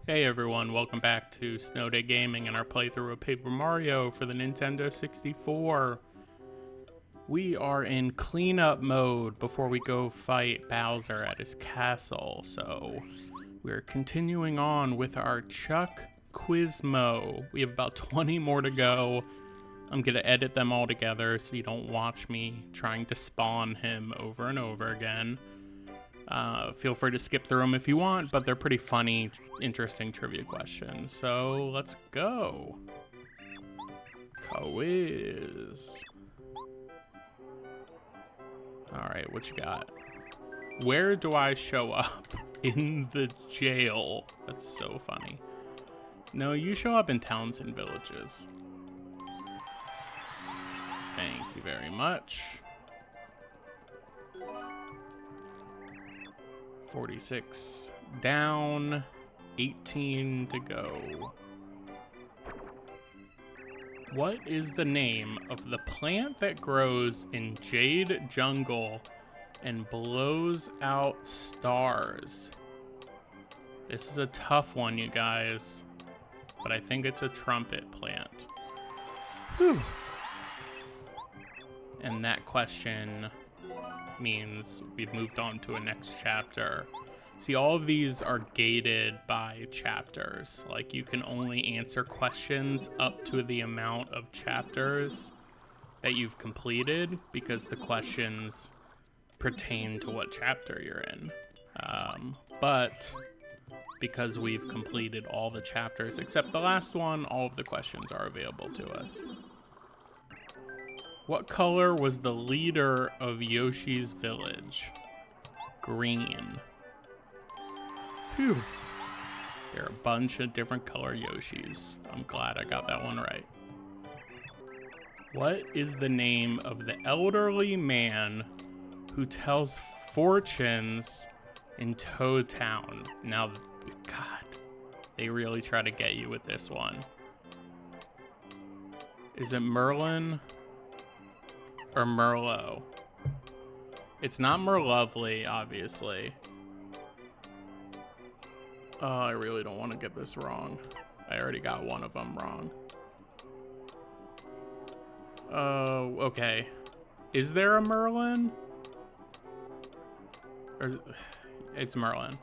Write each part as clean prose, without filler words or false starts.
Hey everyone, welcome back to Snow Day Gaming and our playthrough of Paper Mario for the Nintendo 64. We are in cleanup mode before we go fight Bowser at his castle, so we're continuing on with our Chuck Quizmo. We have about 20 more to go. I'm gonna edit them all together so you don't watch me trying to spawn him over and over again. Feel free to skip through them if you want, but they're pretty funny, interesting trivia questions. So let's go. Quiz. All right, what you got? Where do I show up? In the jail. That's so funny. No, you show up in towns and villages. Thank you very much. 46 down, 18 to go. What is the name of the plant that grows in Jade Jungle and blows out stars? This is a tough one, you guys, but I think it's a trumpet plant. Whew. And that question means we've moved on to a next chapter. See, all of these are gated by chapters. Like, you can only answer questions up to the amount of chapters that you've completed because the questions pertain to what chapter you're in. But because we've completed all the chapters except the last one, all of the questions are available to us. What color was the leader of Yoshi's village? Green. Phew. There are a bunch of different color Yoshis. I'm glad I got that one right. What is the name of the elderly man who tells fortunes in Toad Town? Now, God, they really try to get you with this one. Is it Merlin or Merlot? It's not Merlovely, obviously. Oh, I really don't want to get this wrong. I already got one of them wrong. Oh, okay. Is there a Merlin? Or it's Merlin,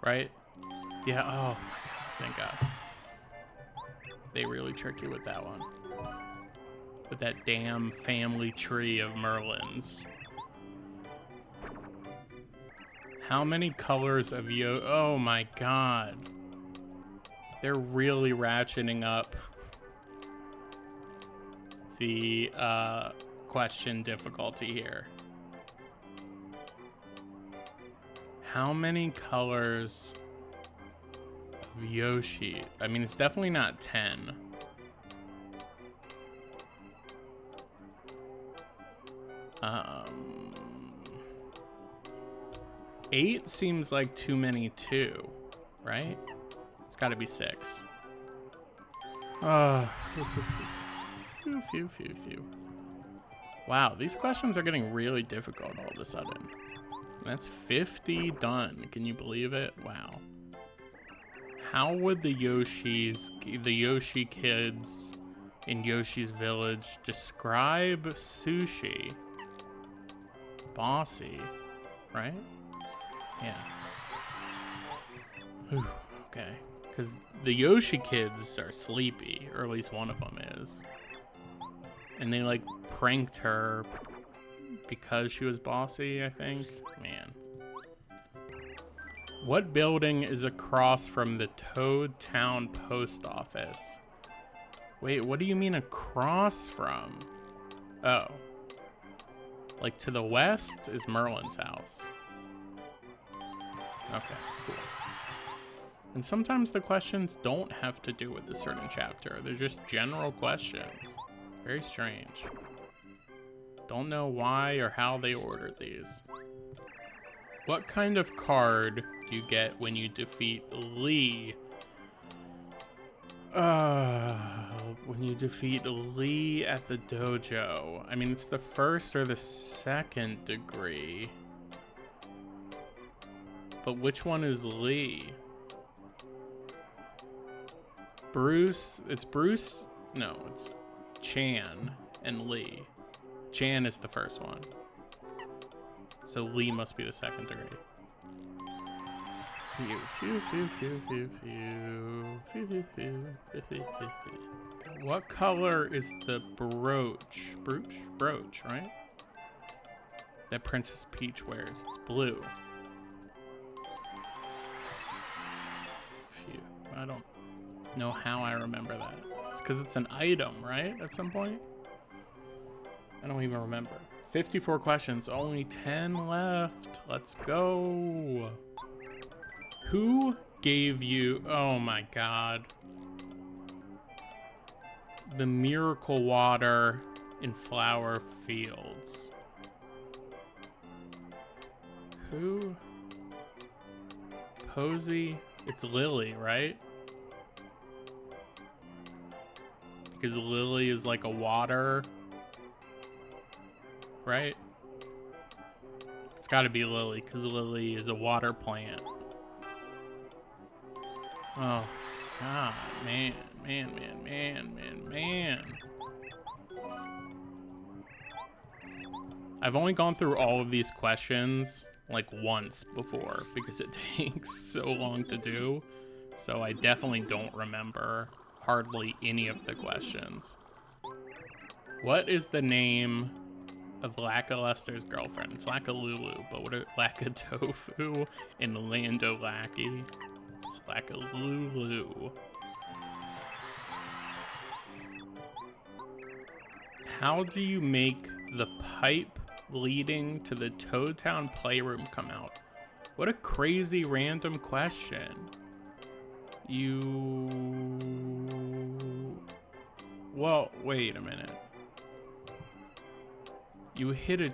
right? Yeah. Oh my God! Thank God. They really trick you with that one. With that damn family tree of Merlins. How many colors of oh my God. They're really ratcheting up the question difficulty here. How many colors of Yoshi? I mean, it's definitely not 10. 8 seems like too many too, right? It's got to be 6. Phew. Wow, these questions are getting really difficult all of a sudden. That's 50 done. Can you believe it? Wow. How would the Yoshi kids in Yoshi's village describe sushi? Bossy, right? Yeah. Whew, okay. Because the Yoshi kids are sleepy, or at least one of them is. And they, like, pranked her because she was bossy, I think. Man. What building is across from the Toad Town post office? Wait, what do you mean across from? Oh. Like, to the west is Merlin's house. Okay, cool. And sometimes the questions don't have to do with a certain chapter. They're just general questions. Very strange. Don't know why or how they ordered these. What kind of card do you get when you defeat Lee? When you defeat Lee at the dojo. I mean, it's the first or the second degree. But which one is Lee? Bruce. It's Bruce. No, it's Chan and Lee. Chan is the first one. So Lee must be the second degree. Phew, phew, phew, phew, phew, phew, phew, phew, phew, phew, phew. What color is the brooch? Brooch, right? That Princess Peach wears. It's blue. Phew. I don't know how I remember that. It's because it's an item, right? At some point? I don't even remember. 54 questions, only 10 left. Let's go. Who gave you, oh my God, the miracle water in flower fields? Who? Posey? It's Lily, right? Because Lily is like a water, right? It's got to be Lily, because Lily is a water plant. Oh, God, man. I've only gone through all of these questions like once before because it takes so long to do. So I definitely don't remember hardly any of the questions. What is the name of Lackluster's girlfriend? It's Lackalulu, but what are Lackatofu and Lando Lackey? It's Lackalulu. How do you make the pipe leading to the Toad Town playroom come out? What a crazy random question. Well, wait a minute. You hit a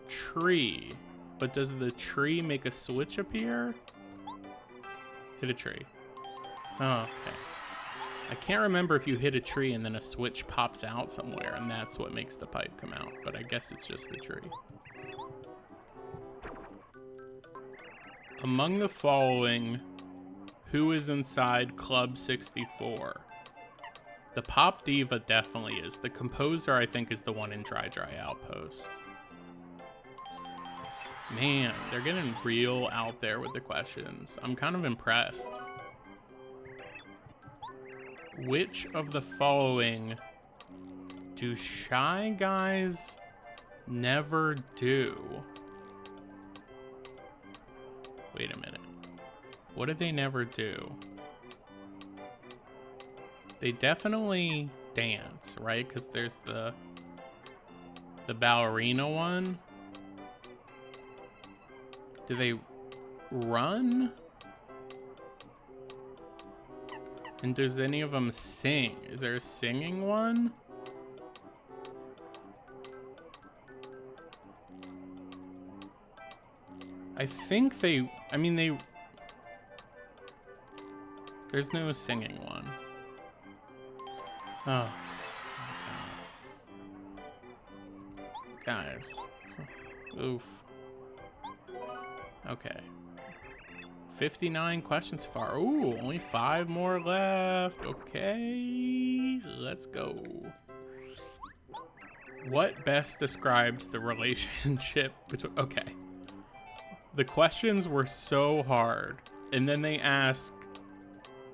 tree, but does the tree make a switch appear? Hit a tree. Oh, okay. I can't remember if you hit a tree and then a switch pops out somewhere and that's what makes the pipe come out, but I guess it's just the tree. Among the following, who is inside Club 64? The pop diva definitely is. The composer, I think, is the one in Dry Outpost. Man, they're getting real out there with the questions. I'm kind of impressed. Which of the following do Shy Guys never do? Wait a minute. What do they never do? They definitely dance, right? Because there's the ballerina one. Do they run? And does any of them sing? Is there a singing one? I think they, I mean, there's no singing one. Oh. Guys. Oof. Okay. 59 questions so far. Ooh, only 5 more left. Okay, let's go. What best describes the relationship between... Okay. The questions were so hard. And then they ask,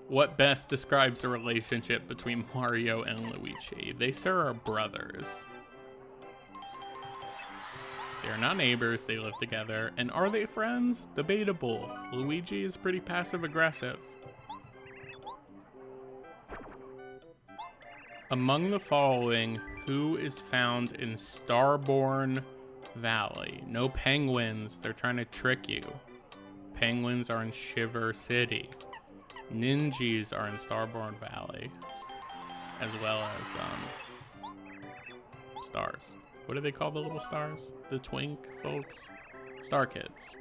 what best describes the relationship between Mario and Luigi? They, sir, are brothers. They're not neighbors, they live together. And are they friends? Debatable. Luigi is pretty passive-aggressive. Among the following, who is found in Starborn Valley? No penguins, they're trying to trick you. Penguins are in Shiver City. Ninjas are in Starborn Valley. As well as, stars. What do they call the little stars? The twink folks? Star Kids.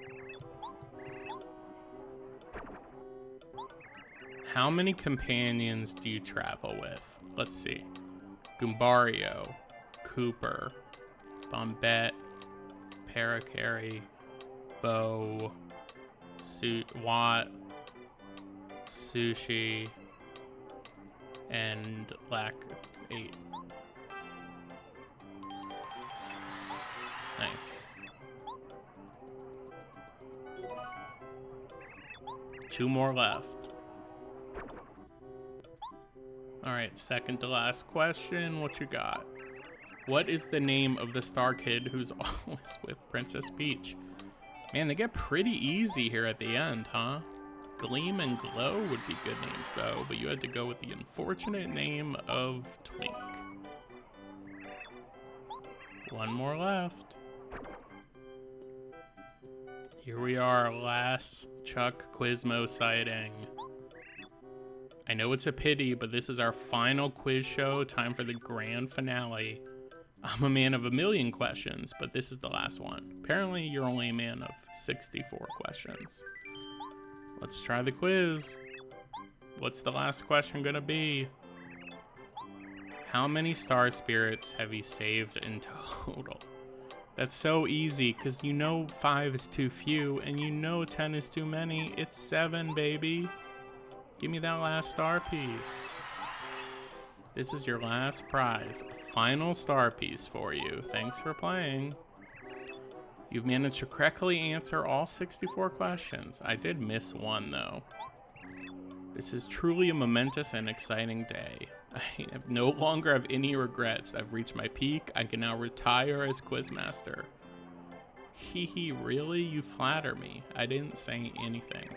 How many companions do you travel with? Let's see. Goombario, Cooper, Bombette, Parakarry, Bo, Watt, Sushi, and lack 8. Nice. 2 more left. All right, second to last question. What you got? What is the name of the star kid who's always with Princess Peach? Man, they get pretty easy here at the end, huh? Gleam and Glow would be good names, though, but you had to go with the unfortunate name of Twink. 1 more left. Here we are, last Chuck Quizmo sighting. I know it's a pity, but this is our final quiz show. Time for the grand finale. I'm a man of a million questions, but this is the last one. Apparently, you're only a man of 64 questions. Let's try the quiz. What's the last question gonna be? How many star spirits have you saved in total? That's so easy, because you know 5 is too few, and you know 10 is too many. It's 7, baby. Give me that last star piece. This is your last prize. A final star piece for you. Thanks for playing. You've managed to correctly answer all 64 questions. I did miss one, though. This is truly a momentous and exciting day. I no longer have any regrets. I've reached my peak. I can now retire as Quizmaster. Hee hee, really? You flatter me. I didn't say anything.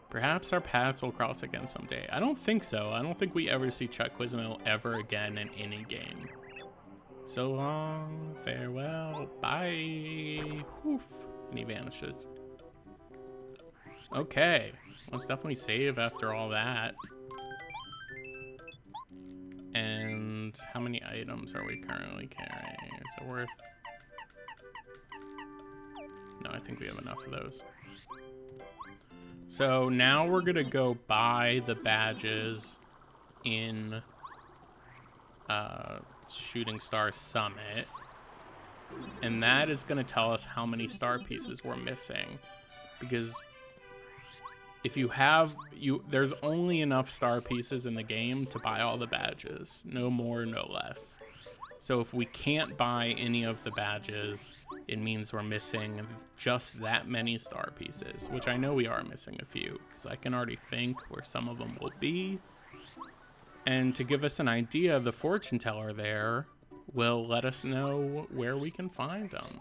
Perhaps our paths will cross again someday. I don't think so. I don't think we ever see Chuck Quizmo ever again in any game. So long, farewell, bye. Woof. And he vanishes. Okay, let's definitely save after all that. And how many items are we currently carrying? Is it worth? No, I think we have enough of those. So now we're gonna go buy the badges in Shooting Star Summit, and that is gonna tell us how many star pieces we're missing, because if you have there's only enough star pieces in the game to buy all the badges, no more, no less. So if we can't buy any of the badges, it means we're missing just that many star pieces, which I know we are missing a few, because I can already think where some of them will be. And to give us an idea, the fortune teller there will let us know where we can find them.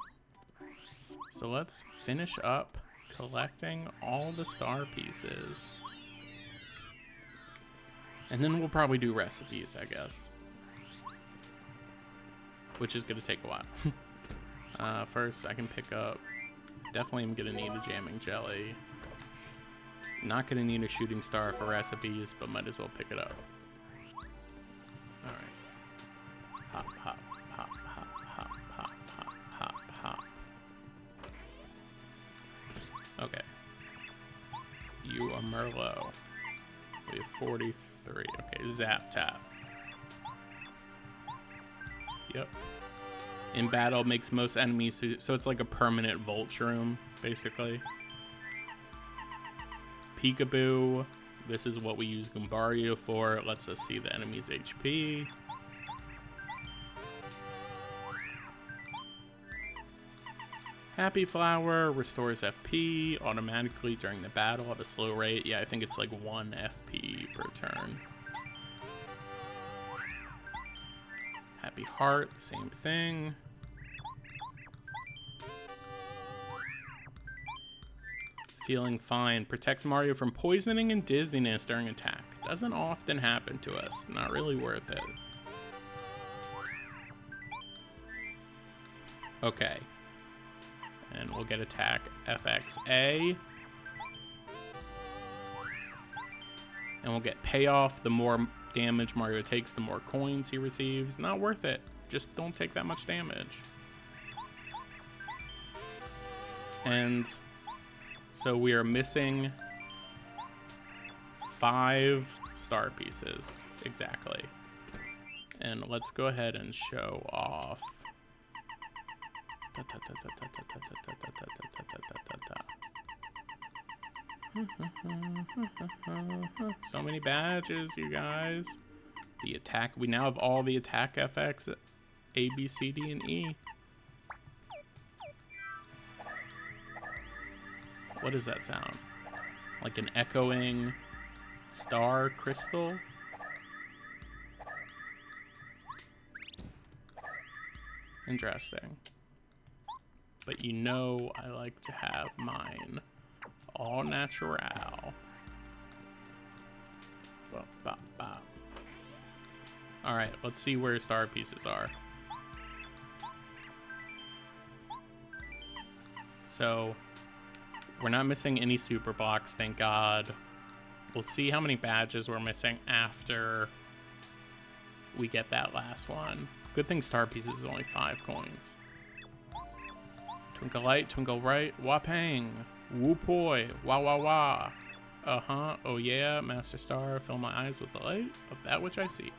So let's finish up collecting all the star pieces. And then we'll probably do recipes, I guess. Which is going to take a while. First, I can pick up... Definitely am going to need a jamming jelly. Not going to need a shooting star for recipes, but might as well pick it up. Alright. Hop, hop, hop, hop, hop, hop, hop, hop, hop. Okay. You are Merlot. We have 43. Okay, zap tap. Yep. In battle, makes most enemies, so it's like a permanent vulture room, basically. Peekaboo. This is what we use Goombario for. It lets us see the enemy's HP. Happy Flower restores FP automatically during the battle at a slow rate. Yeah, I think it's like 1 FP per turn. Happy Heart, same thing. Feeling Fine protects Mario from poisoning and dizziness during attack. Doesn't often happen to us. Not really worth it. Okay. And we'll get attack FXA. And we'll get payoff. The more damage Mario takes, the more coins he receives. Not worth it. Just don't take that much damage. And so we are missing 5 star pieces exactly. And let's go ahead and show off. So many badges, you guys. The attack. We now have all the attack FX. A, B, C, D, and E. What does that sound? Like an echoing star crystal? Interesting. But you know I like to have mine all natural. Alright, let's see where star pieces are. So, we're not missing any super blocks, thank God. We'll see how many badges we're missing after we get that last one. Good thing star pieces is only 5 coins. Twinkle light, twinkle right, wapang, whoop-hoy, wah-wah-wah. Uh-huh, oh yeah, Master Star, fill my eyes with the light of that which I seek.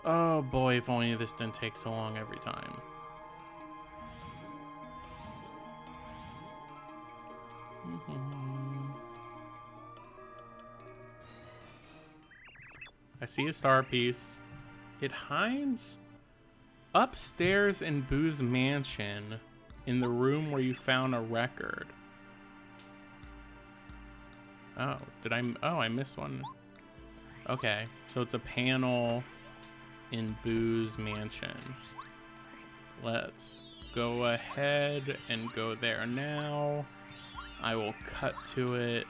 Oh boy, if only this didn't take so long every time. I see a star piece. It hides upstairs in Boo's mansion in the room where you found a record. Oh, I missed one. Okay, so it's a panel in Boo's mansion. Let's go ahead and go there now. I will cut to it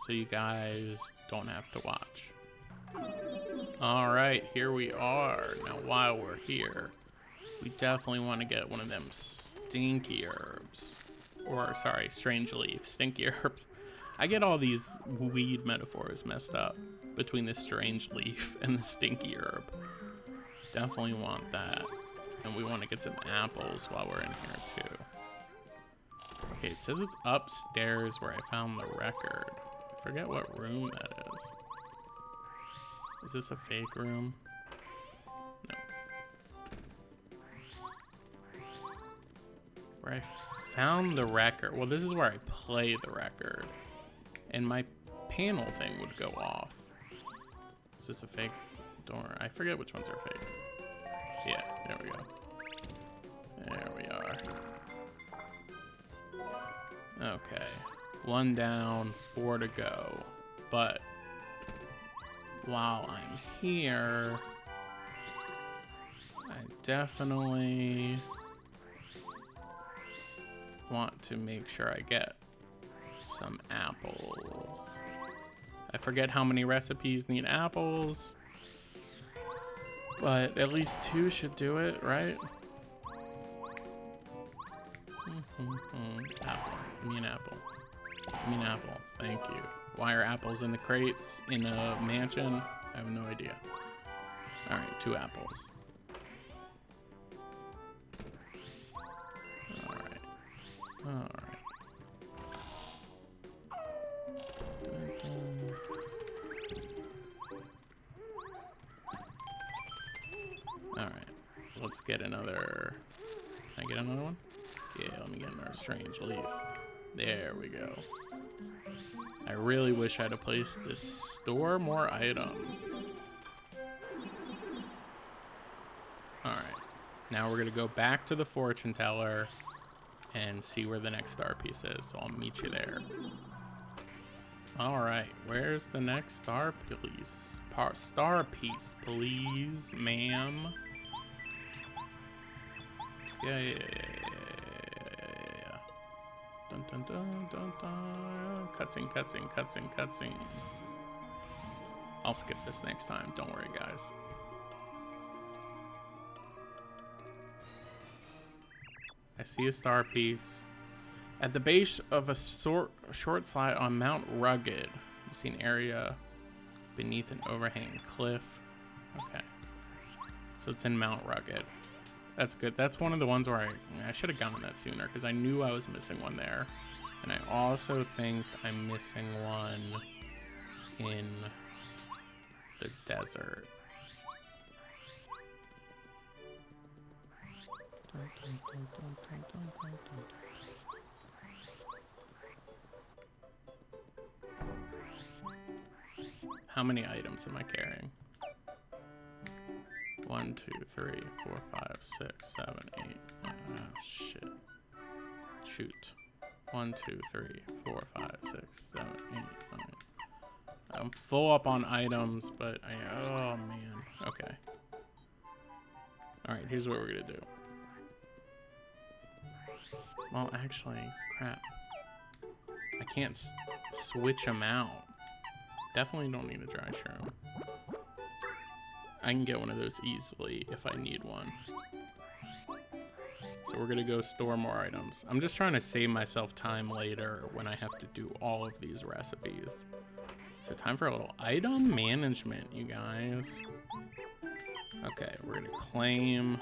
so you guys don't have to watch. All right, here we are. Now, while we're here, we definitely want to get one of them stinky herbs. Or, sorry, strange leaf, stinky herbs. I get all these weed metaphors messed up between the strange leaf and the stinky herb. Definitely want that. And we want to get some apples while we're in here, too. Okay, it says it's upstairs where I found the record. I forget what room that is. Is this a fake room? No. Where I found the record. Well, this is where I play the record. And my panel thing would go off. Is this a fake door? I forget which ones are fake. Yeah, there we go. There we are. Okay. 1 down, 4 to go. But while I'm here, I definitely want to make sure I get some apples. I forget how many recipes need apples, but at least 2 should do it, right? Apple. Give me an apple. Give me an apple. Thank you. Why are apples in the crates in a mansion? I have no idea. Alright, 2 apples. Alright. Alright. Alright. Let's get another... Can I get another one? Yeah, let me get another strange leaf. There we go. I really wish I had a place to store more items. Alright. Now we're going to go back to the fortune teller and see where the next star piece is. So I'll meet you there. Alright. Where's the next star piece? Star piece, please, ma'am. Yeah. Dun dun dun dun dun. Cutscene. I'll skip this next time. Don't worry, guys. I see a star piece. At the base of a short slide on Mount Rugged, you see an area beneath an overhanging cliff. Okay. So it's in Mount Rugged. That's good. That's one of the ones where I should have gotten that sooner because I knew I was missing one there. And I also think I'm missing one in the desert. How many items am I carrying? 1, 2, 3, 4, 5, 6, 7, 8. Oh, shit. Shoot. 1, 2, 3, 4, 5, 6, 7, 8, 9. I'm full up on items, but oh man. Okay. Alright, here's what we're gonna do. Well, actually, crap. I can't switch them out. Definitely don't need a dry shroom. I can get one of those easily if I need one. So we're gonna go store more items. I'm just trying to save myself time later when I have to do all of these recipes. So time for a little item management, you guys. Okay, we're gonna claim.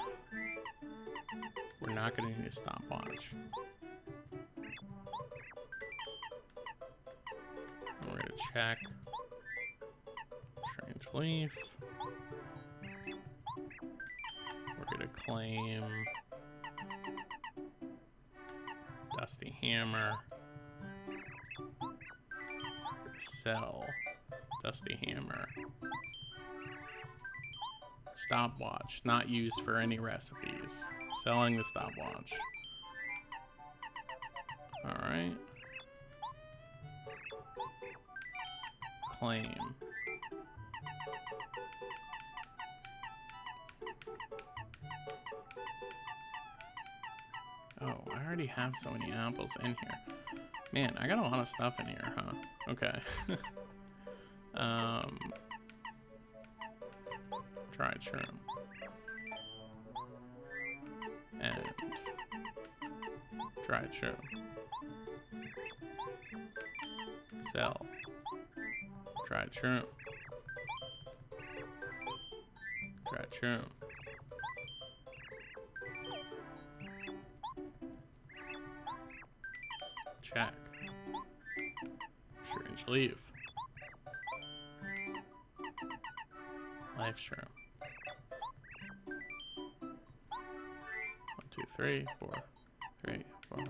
We're not gonna need a stopwatch. And we're gonna check. Strange leaf. We're gonna claim Dusty Hammer. Sell Dusty Hammer. Stopwatch, not used for any recipes. Selling the stopwatch. Alright. Claim. Oh, I already have so many apples in here. Man, I got a lot of stuff in here, huh? Okay. Dried shroom. And dried shroom. Sell. Dried shroom. Dried shroom. Check. Strange leaf. Life shroom. 1, 2, 3, 4. 3, 4, 5.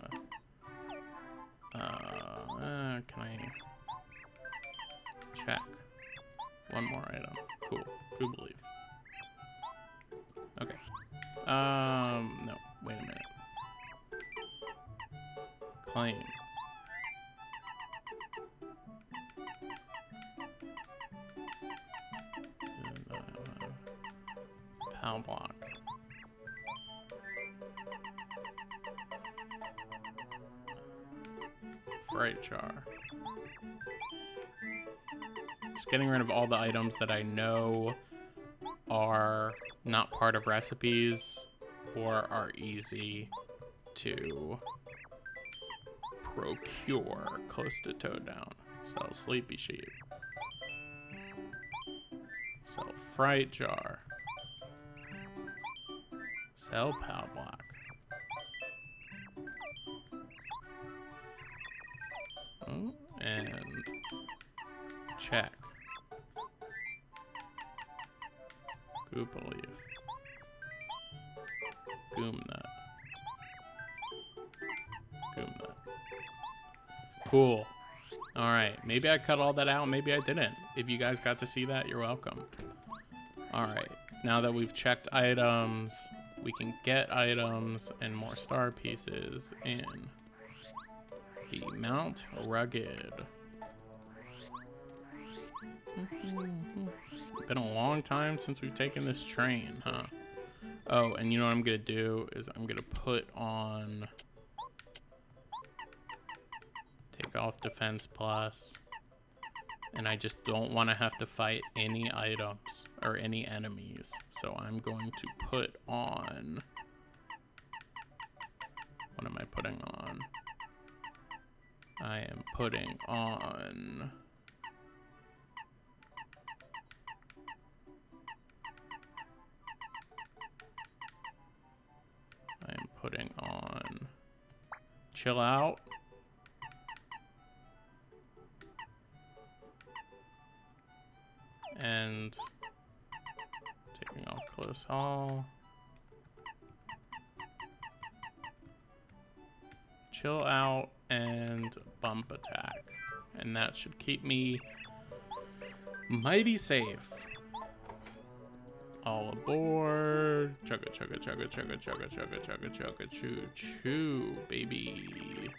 Can I check? One more item. Cool. Google leaf. Okay. No. Wait a minute. Claim. Pow block. Fright jar. Just getting rid of all the items that I know are not part of recipes or are easy to procure. Close to toe down. Sell sleepy sheep. Sell fright jar. Sell pow block. Oh, and check. Goopa leaf. Goom nut. Goom nut. Cool. Alright, maybe I cut all that out, maybe I didn't. If you guys got to see that, you're welcome. Alright, now that we've checked items, we can get items and more star pieces in the Mount Rugged. It's been a long time since we've taken this train, huh? Oh, and you know what I'm gonna do is I'm gonna put on... Take off defense plus. And I just don't want to have to fight any items or any enemies. So I'm going to put on... What am I putting on? I am putting on... I am putting on... Chill out. And taking off close haul. Chill out and bump attack. And that should keep me Mighty safe. All aboard. Chugga chugga chugga chugga chugga chugga chugga chugga choo choo, baby.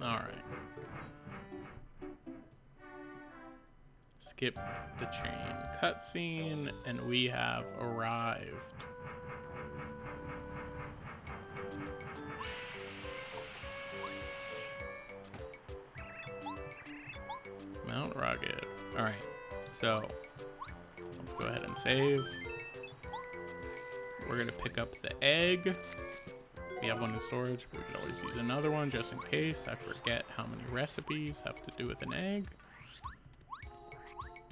Alright. Skip the chain cutscene, and we have arrived. Mount Rugged. Alright, so let's go ahead and save. We're gonna pick up the egg. We have one in storage, but we could always use another one just in case. I forget how many recipes have to do with an egg.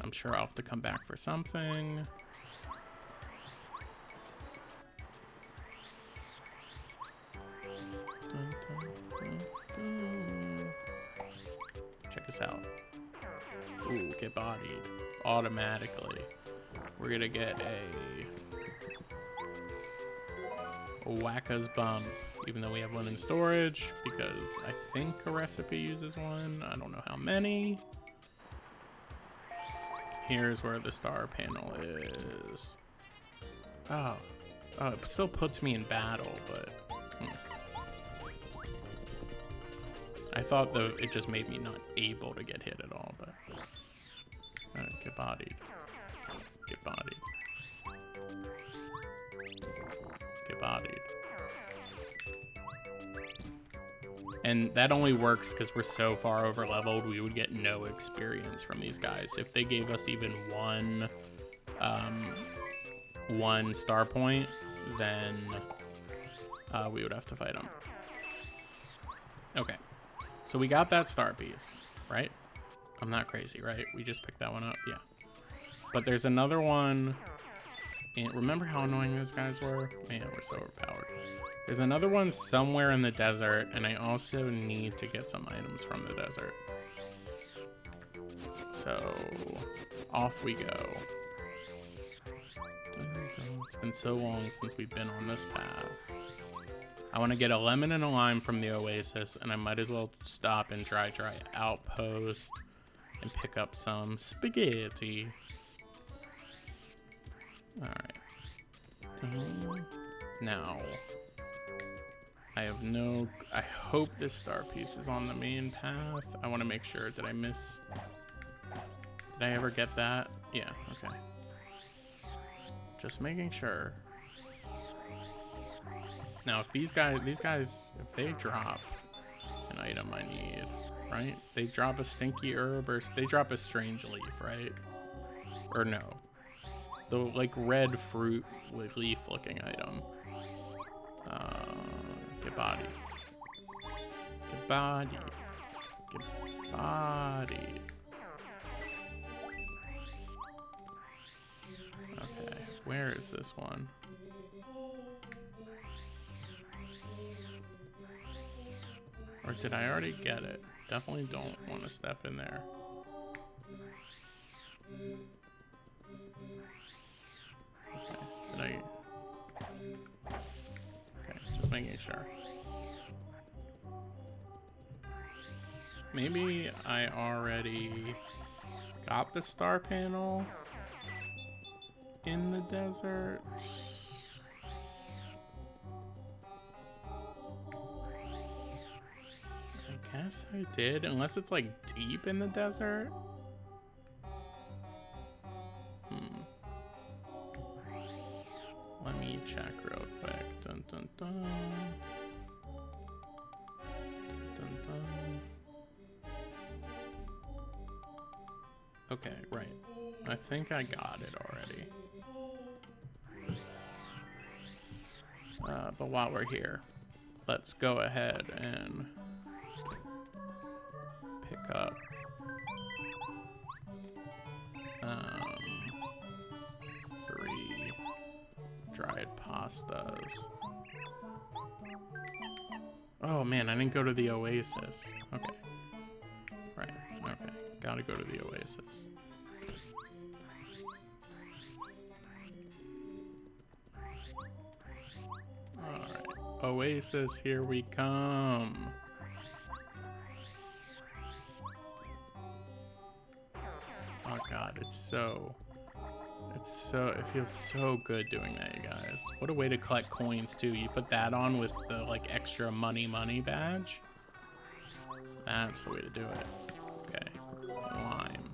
I'm sure I'll have to come back for something. Check this out. Ooh, get bodied automatically. We're gonna get a Wacka's Bump, even though we have one in storage, because I think a recipe uses one. I don't know how many. Here's where the star panel is. Oh, it still puts me in battle, but I thought though it just made me not able to get hit at all. But get bodied, get bodied. Get bodied. And that only works because we're so far over leveled, we would get no experience from these guys. If they gave us even one star point, then we would have to fight them. Okay, so we got that star piece, right? I'm not crazy, right? We just picked that one up, yeah. But there's another one. And remember how annoying those guys were? Man, we're so overpowered. There's another one somewhere in the desert, and I also need to get some items from the desert. So, off we go. It's been so long since we've been on this path. I want to get a lemon and a lime from the oasis, and I might as well stop in Dry Outpost and pick up some spaghetti. Alright. Now, I hope this star piece is on the main path. I want to make sure. Did I ever get that? Yeah, okay. Just making sure. Now, if these guys, if they drop an item I need, right? They drop a stinky herb, or they drop a strange leaf, right? Or no. The like red fruit with leaf looking item. Get bodied. Get bodied. Get bodied. Okay, where is this one? Or did I already get it? Definitely don't want to step in there. Okay, okay, just making sure. Maybe I already got the star panel in the desert. I guess I did, unless it's like deep in the desert. Let me check real quick. Dun dun dun. Dun dun. Okay, right. I think I got it already. But while we're here, let's go ahead and pick up 3 dried pastas. Oh man, I didn't go to the oasis. Okay. Right, okay. Gotta go to the oasis. Alright. Oasis, here we come. Oh god, it feels so good doing that, you guys. What a way to collect coins too. You put that on with the like extra money badge. That's the way to do it. Okay, lime.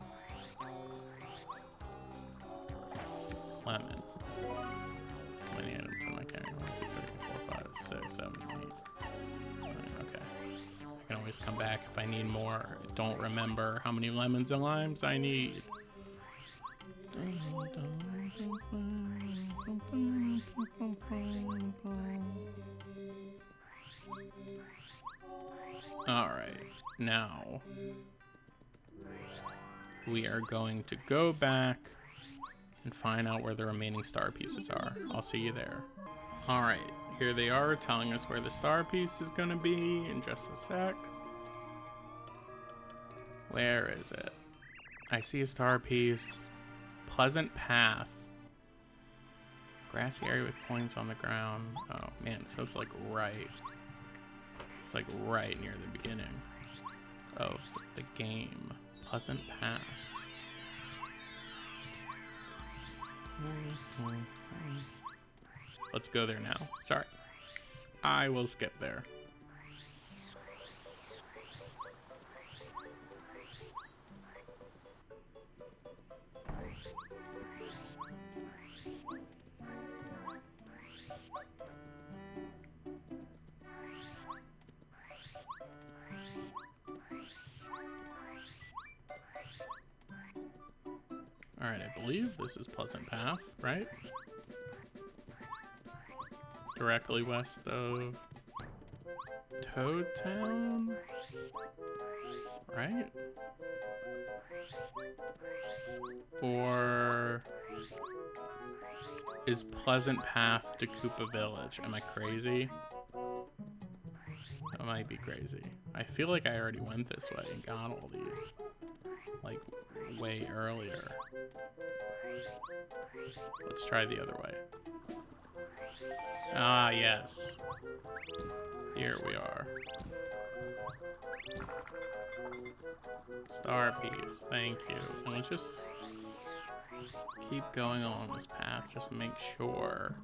Lemon. How many items am I carrying? 1, 2, 3, 4, 5, 6, 7, 8. 9, okay. I can always come back if I need more. Don't remember how many lemons and limes I need. Alright, now we are going to go back and find out where the remaining star pieces are. I'll see you there. Alright, here they are telling us where the star piece is gonna be in just a sec. Where is it? I see a star piece. Pleasant path. Grassy area with coins on the ground. Oh man, so it's like right. It's like right near the beginning of the game. Pleasant path. Let's go there now. Sorry. I will skip there. Alright, I believe this is Pleasant Path, right? Directly west of Toad Town, right? Or is Pleasant Path to Koopa Village? Am I crazy? I might be crazy. I feel like I already went this way and got all these, like, way earlier. Let's try the other way. Ah, yes. Here we are. Star piece, thank you. And let's just keep going on this path just to make sure.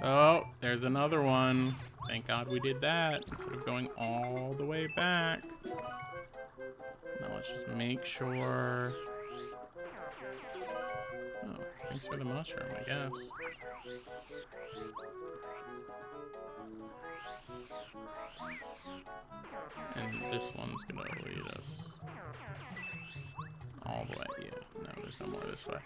Oh, there's another one. Thank God we did that instead of going all the way back. Now let's just make sure. Oh, thanks for the mushroom, I guess. And this one's gonna lead us all the way. Yeah, no, there's no more this way.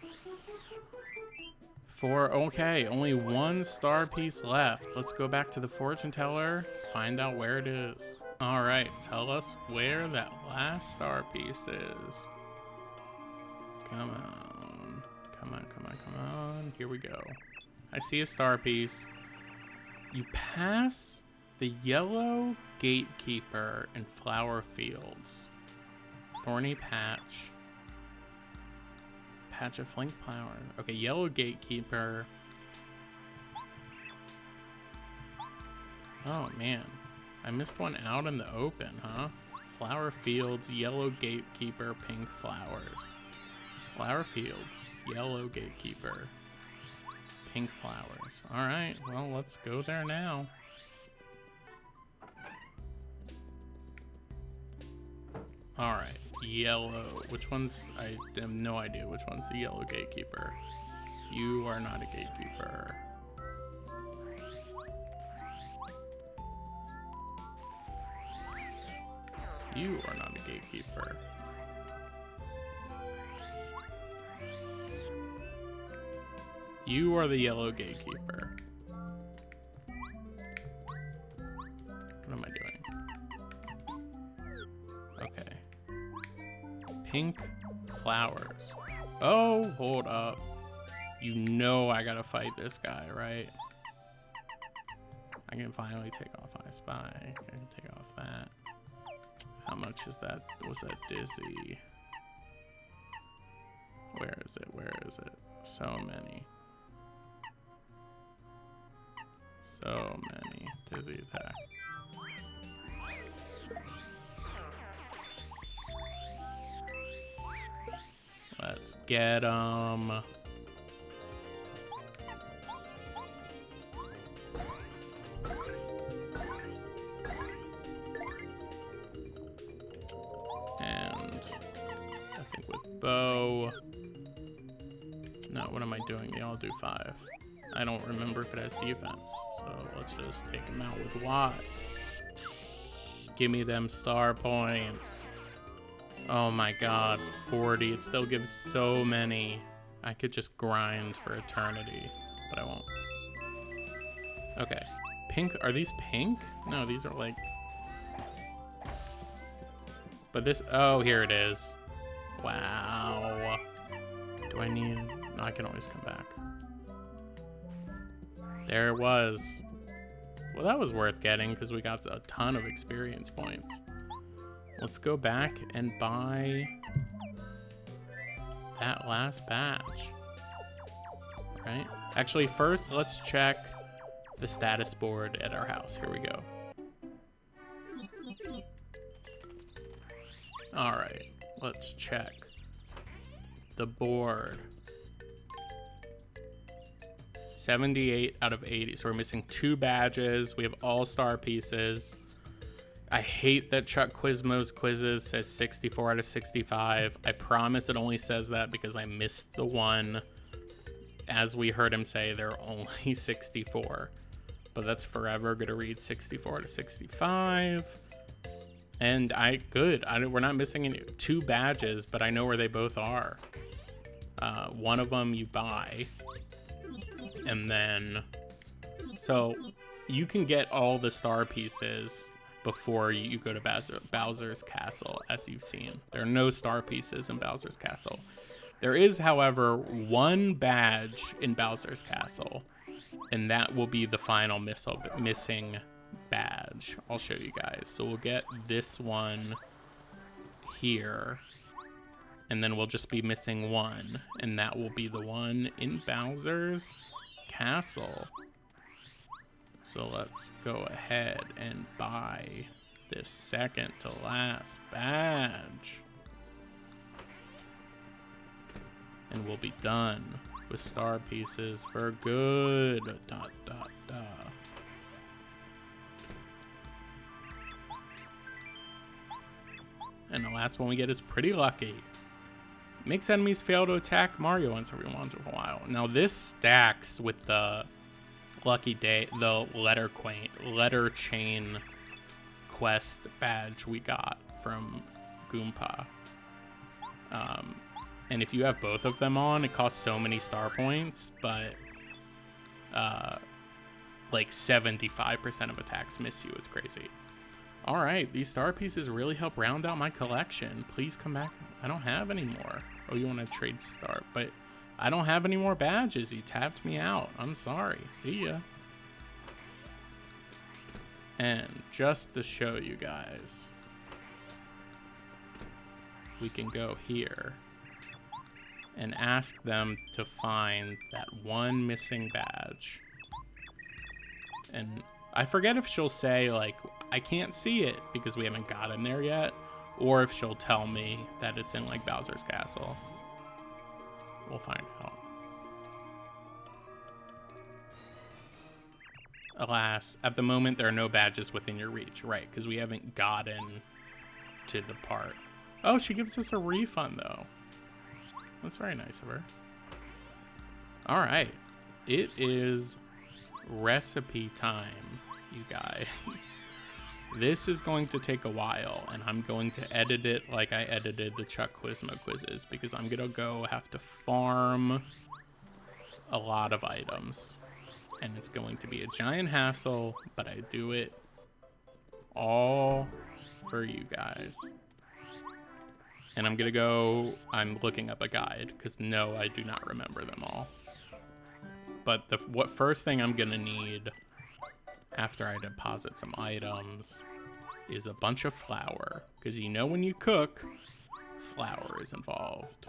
Okay, only one star piece left. Let's go back to the fortune teller, find out where it is. All right, tell us where that last star piece is. Come on, come on, come on, come on. Here we go. I see a star piece. You pass the yellow gatekeeper in flower fields. Thorny patch. Patch of flink flower. Okay, yellow gatekeeper. Oh man, I missed one out in the open, huh? Flower fields, yellow gatekeeper, pink flowers. Flower fields, yellow gatekeeper, pink flowers. All right, well, let's go there now. All right, yellow. Which one's, I have no idea which one's the yellow gatekeeper. You are not a gatekeeper. You are not a gatekeeper. You are the yellow gatekeeper. What am I doing? Okay. Pink flowers. Oh, hold up. You know I gotta fight this guy, right? I can finally take off I Spy. I can take off that. How much is that? Was that Dizzy? Where is it? Where is it? So many. So many. Dizzy attack. Let's get 'em. And I think with bow. No, what am I doing? They all do 5. I don't remember if it has defense. So let's just take him out with what? Give me them star points. Oh my god, 40. It still gives so many. I could just grind for eternity, but I won't. Okay. Pink. Are these pink? No, these are like... But this... Oh, here it is. Wow. Do I need... No, I can always come back. There it was. Well, that was worth getting because we got a ton of experience points. Let's go back and buy that last batch. Right? Actually, first, let's check the status board at our house. Here we go. All right, let's check the board. 78 out of 80. So we're missing 2 badges. We have all-star pieces. I hate that Chuck Quizmo's quizzes says 64 out of 65. I promise it only says that because I missed the one. As we heard him say, there are only 64. But that's forever gonna read 64 out of 65. And we're not missing any 2 badges, but I know where they both are. One of them you buy. And then, so you can get all the star pieces before you go to Bowser's Castle, as you've seen. There are no star pieces in Bowser's Castle. There is, however, 1 badge in Bowser's Castle, and that will be the final missing badge. I'll show you guys. So we'll get this one here, and then we'll just be missing 1, and that will be the one in Bowser's Castle. So let's go ahead and buy this second to last badge. And we'll be done with star pieces for good. Dot, dot, dot. And the last one we get is pretty lucky. Makes enemies fail to attack Mario once every once in a while. Now this stacks with the lucky day, the letter chain quest badge we got from Goomba. And if you have both of them on, it costs so many star points, but like 75% of attacks miss you. It's crazy. All right, these star pieces really help round out my collection. Please come back. I don't have any more. Oh, you want to trade star, but I don't have any more badges. You tapped me out. I'm sorry. See ya. And just to show you guys, we can go here and ask them to find that 1 missing badge. And I forget if she'll say, like, I can't see it because we haven't gotten there yet, or if she'll tell me that it's in, like, Bowser's Castle. We'll find out. Alas, at the moment, there are no badges within your reach. Right, because we haven't gotten to the part. Oh, she gives us a refund, though. That's very nice of her. All right. It is recipe time, you guys. This is going to take a while, and I'm going to edit it like I edited the Chuck Quizmo quizzes, because I'm going to have to farm a lot of items. And it's going to be a giant hassle, but I do it all for you guys. And I'm looking up a guide, because no, I do not remember them all. But what first thing I'm gonna need after I deposit some items is a bunch of flour, because you know when you cook, flour is involved.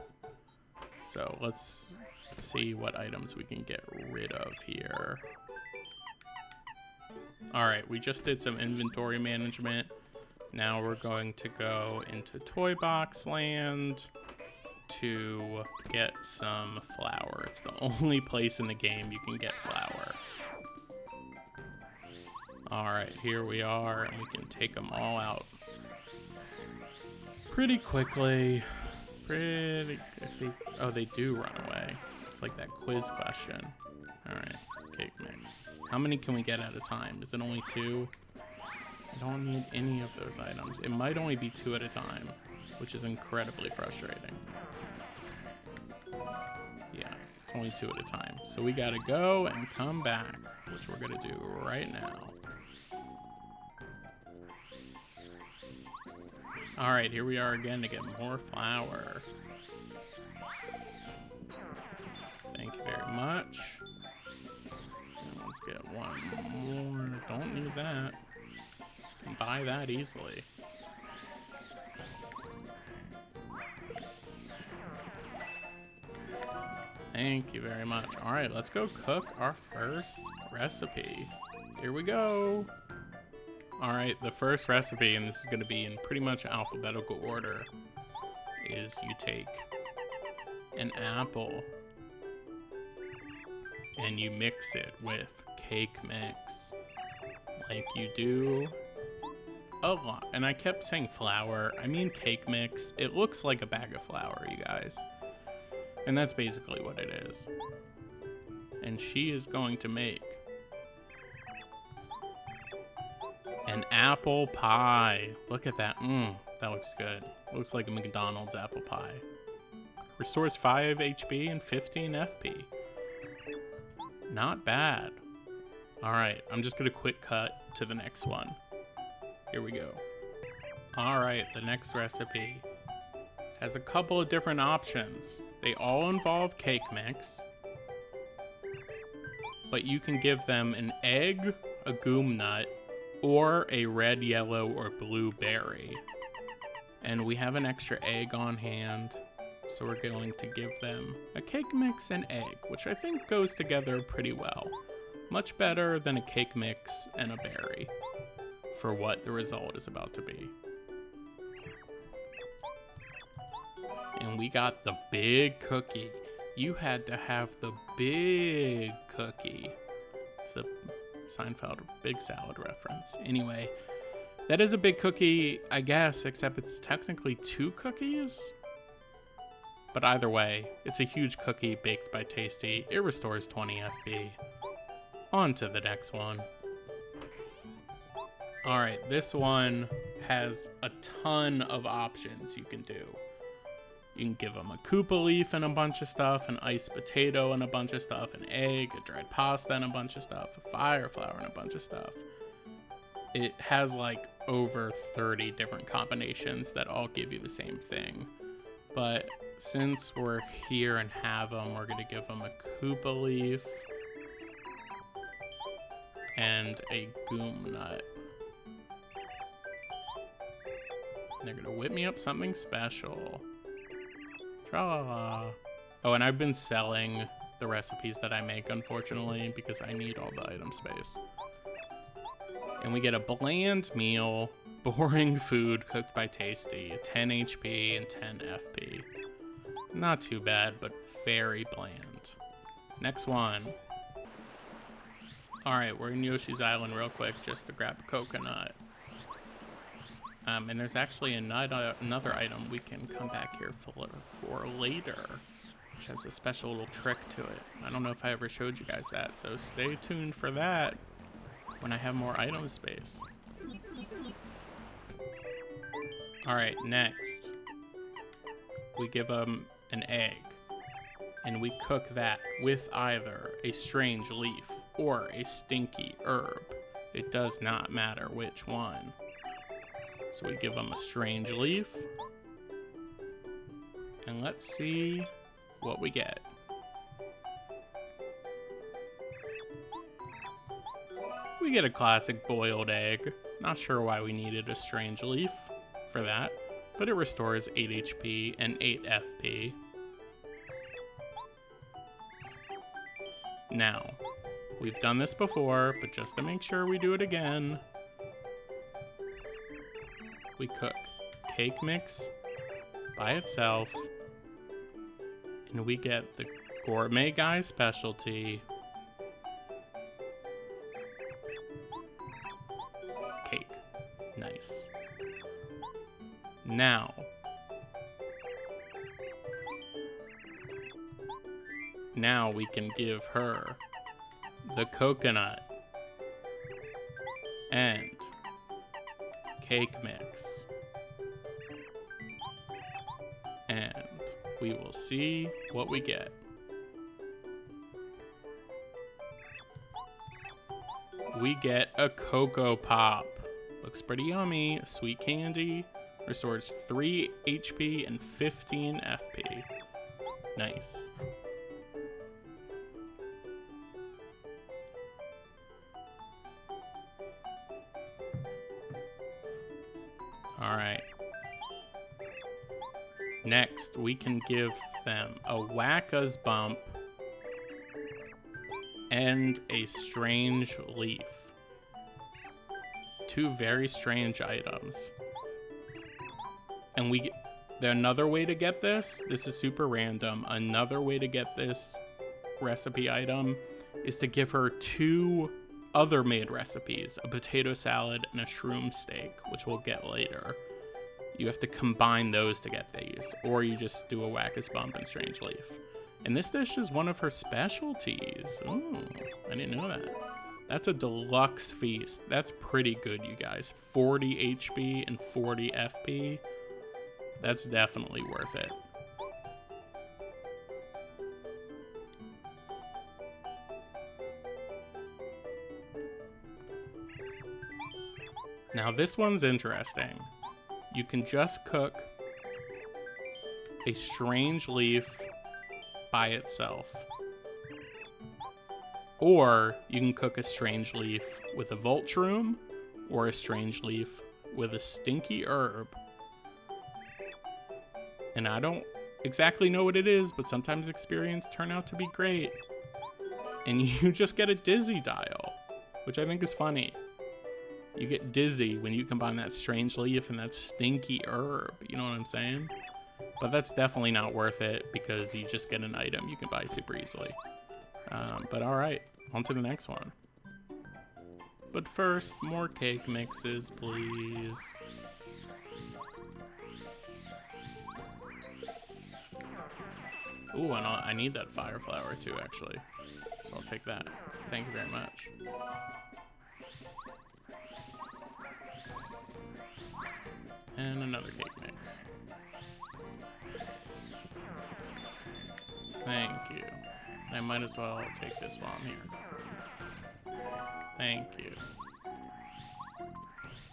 So let's see what items we can get rid of here. All right, we just did some inventory management. Now we're going to go into Toy Box Land to get some flour. It's the only place in the game you can get flour. All right, here we are, and we can take them all out pretty quickly. Oh, they do run away. It's like that quiz question. All right, cake mix. How many can we get at a time? Is it only 2? I don't need any of those items. It might only be 2 at a time, which is incredibly frustrating. Yeah, it's only 2 at a time. So we gotta go and come back, which we're gonna do right now. All right, here we are again to get more flour. Thank you very much. And let's get one more. Don't need that. Can buy that easily. Thank you very much. All right, let's go cook our first recipe. Here we go. All right, the first recipe, and this is gonna be in pretty much alphabetical order, is you take an apple and you mix it with cake mix like you do a lot. And I kept saying flour, I mean cake mix. It looks like a bag of flour, you guys. And that's basically what it is. And she is going to make an apple pie. Look at that. That looks good. Looks like a McDonald's apple pie. Restores 5 HP and 15 FP. Not bad. All right, I'm just gonna quick cut to the next one. Here we go. All right, the next recipe has a couple of different options. They all involve cake mix, but you can give them an egg, a goom nut, or a red, yellow, or blue berry. And we have an extra egg on hand, so we're going to give them a cake mix and egg, which I think goes together pretty well. Much better than a cake mix and a berry for what the result is about to be. And we got the big cookie. You had to have the big cookie. It's a Seinfeld big salad reference. Anyway, that is a big cookie, I guess, except it's technically 2 cookies. But either way, it's a huge cookie baked by Tasty. It restores 20 FP. On to the next one. All right, this one has a ton of options you can do. You can give them a Koopa leaf and a bunch of stuff, an iced potato and a bunch of stuff, an egg, a dried pasta and a bunch of stuff, a fire flower and a bunch of stuff. It has like over 30 different combinations that all give you the same thing. But since we're here and have them, we're gonna give them a Koopa leaf and a goom nut. And they're gonna whip me up something special. Tra-la-la. Oh, and I've been selling the recipes that I make, unfortunately, because I need all the item space. And we get a bland meal, boring food cooked by Tasty, 10 HP and 10 FP. Not too bad, but very bland. Next one. All right, we're in Yoshi's Island real quick just to grab a coconut. And there's actually another item we can come back here for later, which has a special little trick to it. I don't know if I ever showed you guys that, so stay tuned for that when I have more item space. All right, next, we give them an egg, and we cook that with either a strange leaf or a stinky herb. It does not matter which one. So we give them a strange leaf, and let's see what we get. We get a classic boiled egg. Not sure why we needed a strange leaf for that, but it restores 8 HP and 8 FP. Now, We've done this before, but just to make sure we do it again, we cook cake mix by itself, and we get the gourmet guy specialty, cake. Nice. Now we can give her the coconut and cake mix, and we will see what we get. We get a Cocoa Pop. Looks pretty yummy. Sweet candy. Restores 3 HP and 15 FP. Nice. Alright. Next, we can give them a Wacka's Bump and a Strange Leaf. 2 very strange items. And we get another way to get this is super random. Another way to get this recipe item is to give her 2 other made recipes, a potato salad and a shroom steak, which we'll get later. You have to combine those to get these, or you just do a Wacka's Bump and Strange Leaf. And this dish is one of her specialties. Ooh, I didn't know that. That's a deluxe feast. That's pretty good, you guys. 40 HP and 40 FP. That's definitely worth it. Now this one's interesting. You can just cook a Strange Leaf by itself. Or you can cook a Strange Leaf with a Voltshroom, or a Strange Leaf with a Stinky Herb. And I don't exactly know what it is, but sometimes experience turn out to be great. And you just get a dizzy dial, which I think is funny. You get dizzy when you combine that Strange Leaf and that Stinky Herb, you know what I'm saying? But that's definitely not worth it because you just get an item you can buy super easily. But alright, on to the next one. But first, more cake mixes, please. Ooh, and I need that fire flower too, actually. So I'll take that. Thank you very much. And another cake mix. Thank you. I might as well take this while I'm here. Thank you.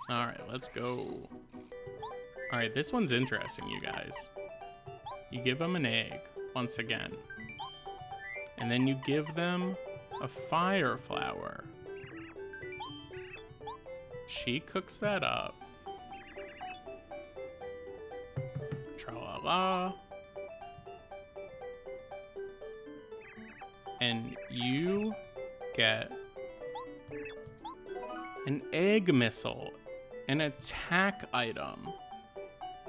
Alright, let's go. Alright, this one's interesting, you guys. You give them an egg, once again. And then you give them a fire flower. She cooks that up. Tra-la-la. And you get an egg missile, an attack item,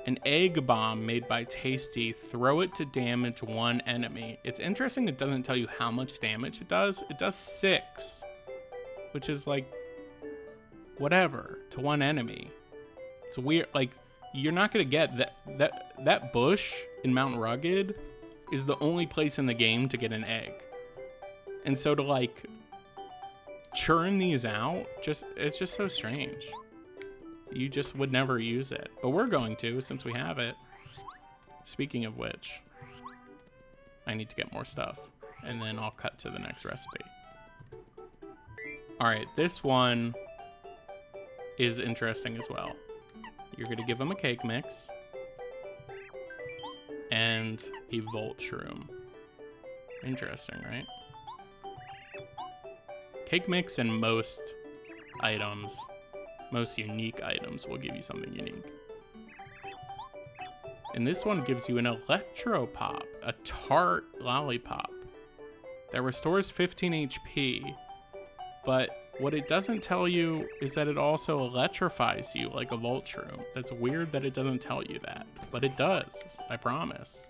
an egg bomb made by Tasty. Throw it to damage 1 enemy. It's interesting it doesn't tell you how much damage it does. It does 6, which is like whatever to 1 enemy. It's weird. Like, you're not gonna get that bush in Mount Rugged is the only place in the game to get an egg. And so to like churn these out, it's just so strange. You just would never use it, but we're going to since we have it. Speaking of which, I need to get more stuff and then I'll cut to the next recipe. All right, this one is interesting as well. You're gonna give them a cake mix and a Voltshroom. Interesting, right? Cake mix and most items, most unique items will give you something unique. And this one gives you an Electro Pop, a tart lollipop that restores 15 HP But what it doesn't tell you is that it also electrifies you like a volt shroom. That's weird that it doesn't tell you that, but it does, I promise.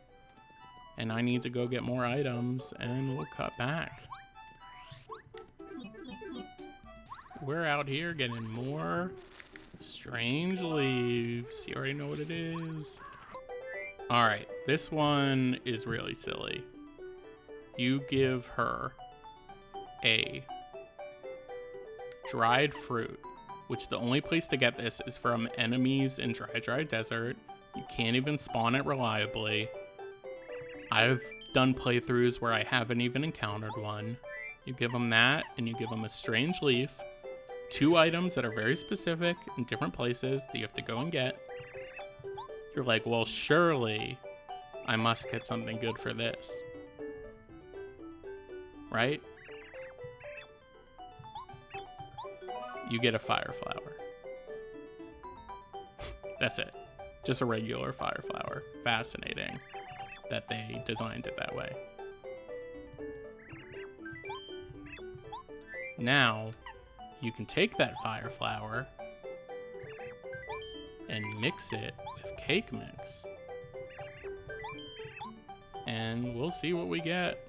And I need to go get more items, and we'll cut back. We're out here getting more strange leaves. You already know what it is. All right, this one is really silly. You give her a dried fruit, which the only place to get this is from enemies in dry desert. You can't even spawn it reliably. I've done playthroughs where I haven't even encountered one. You give them that, and you give them a strange leaf. 2 items that are very specific in different places that you have to go and get. You're like, well, surely I must get something good for this. Right? You get a fire flower. That's it. Just a regular fire flower. Fascinating that they designed it that way. Now, you can take that fire flower and mix it with cake mix. And we'll see what we get.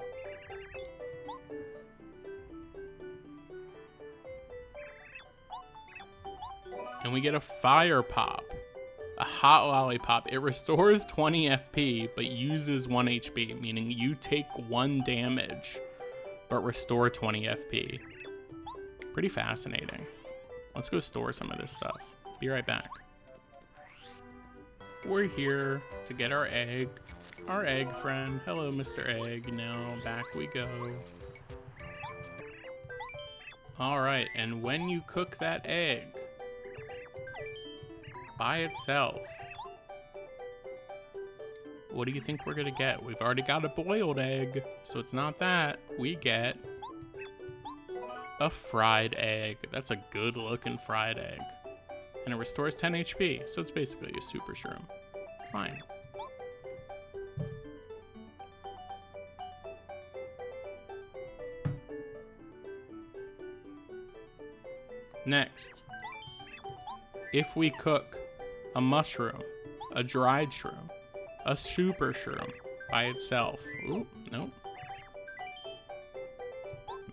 And we get a fire pop, a hot lollipop. It restores 20 FP, but uses 1 HP, meaning you take 1 damage, but restore 20 FP. Pretty fascinating. Let's go store some of this stuff. Be right back. We're here to get our egg friend. Hello, Mr. Egg. Now back we go. All right, and when you cook that egg by itself, what do you think we're gonna get? We've already got a boiled egg, so it's not that. We get a fried egg. That's a good looking fried egg. And it restores 10 HP, so it's basically a super shroom. Fine. Next, if we cook a mushroom, a dried shroom, a super shroom by itself. Ooh, nope.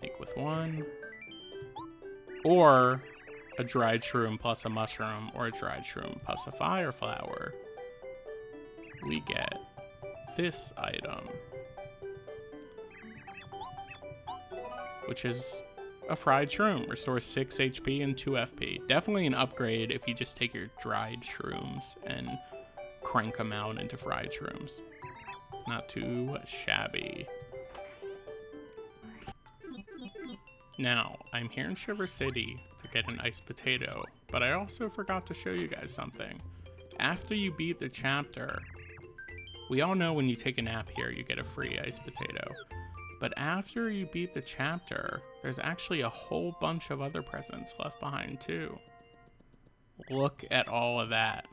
Make with 1. Or a dried shroom plus a mushroom, or a dried shroom plus a fire flower. We get this item, which is a fried shroom. Restores 6 HP and 2 FP. Definitely an upgrade if you just take your dried shrooms and crank them out into fried shrooms. Not too shabby. Now, I'm here in Shiver City to get an iced potato, but I also forgot to show you guys something. After you beat the chapter, we all know when you take a nap here, you get a free iced potato. But after you beat the chapter, there's actually a whole bunch of other presents left behind too. Look at all of that.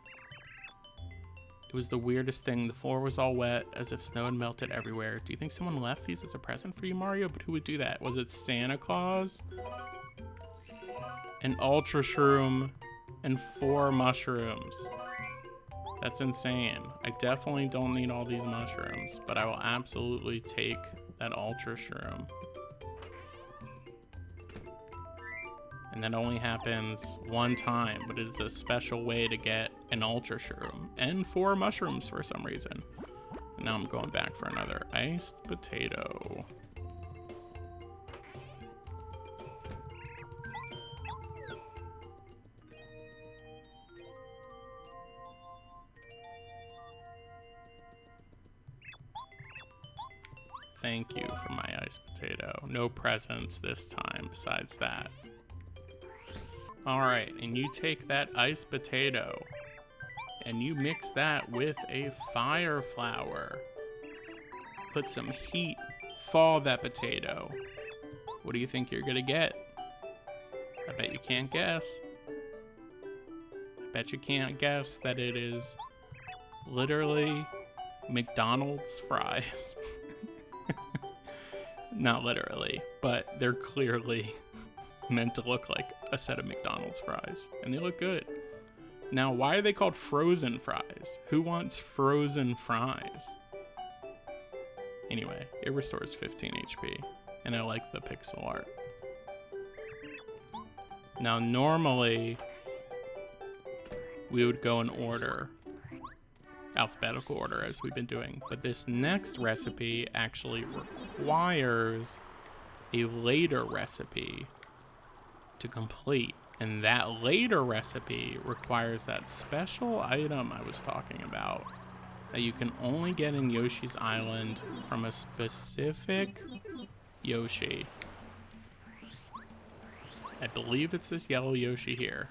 It was the weirdest thing. The floor was all wet, as if snow had melted everywhere. Do you think someone left these as a present for you, Mario? But who would do that? Was it Santa Claus? An Ultra Shroom and 4 mushrooms. That's insane. I definitely don't need all these mushrooms, but I will absolutely take that Ultra Shroom. And that only happens 1 time, but it is a special way to get an Ultra Shroom and 4 mushrooms for some reason. And now I'm going back for another iced potato. Thank you for my iced potato. No presents this time besides that. All right, and you take that iced potato and you mix that with a fire flower. Put some heat, thaw that potato. What do you think you're gonna get? I bet you can't guess. I bet you can't guess that it is literally McDonald's fries. Not literally, but they're clearly meant to look like a set of McDonald's fries, and they look good. Now, why are they called frozen fries? Who wants frozen fries? Anyway, it restores 15 HP, and I like the pixel art. Now, normally, we would go in order, alphabetical order, as we've been doing, but this next recipe actually requires a later recipe to complete, and that later recipe requires that special item I was talking about that you can only get in Yoshi's Island from a specific Yoshi. I believe it's this yellow Yoshi here.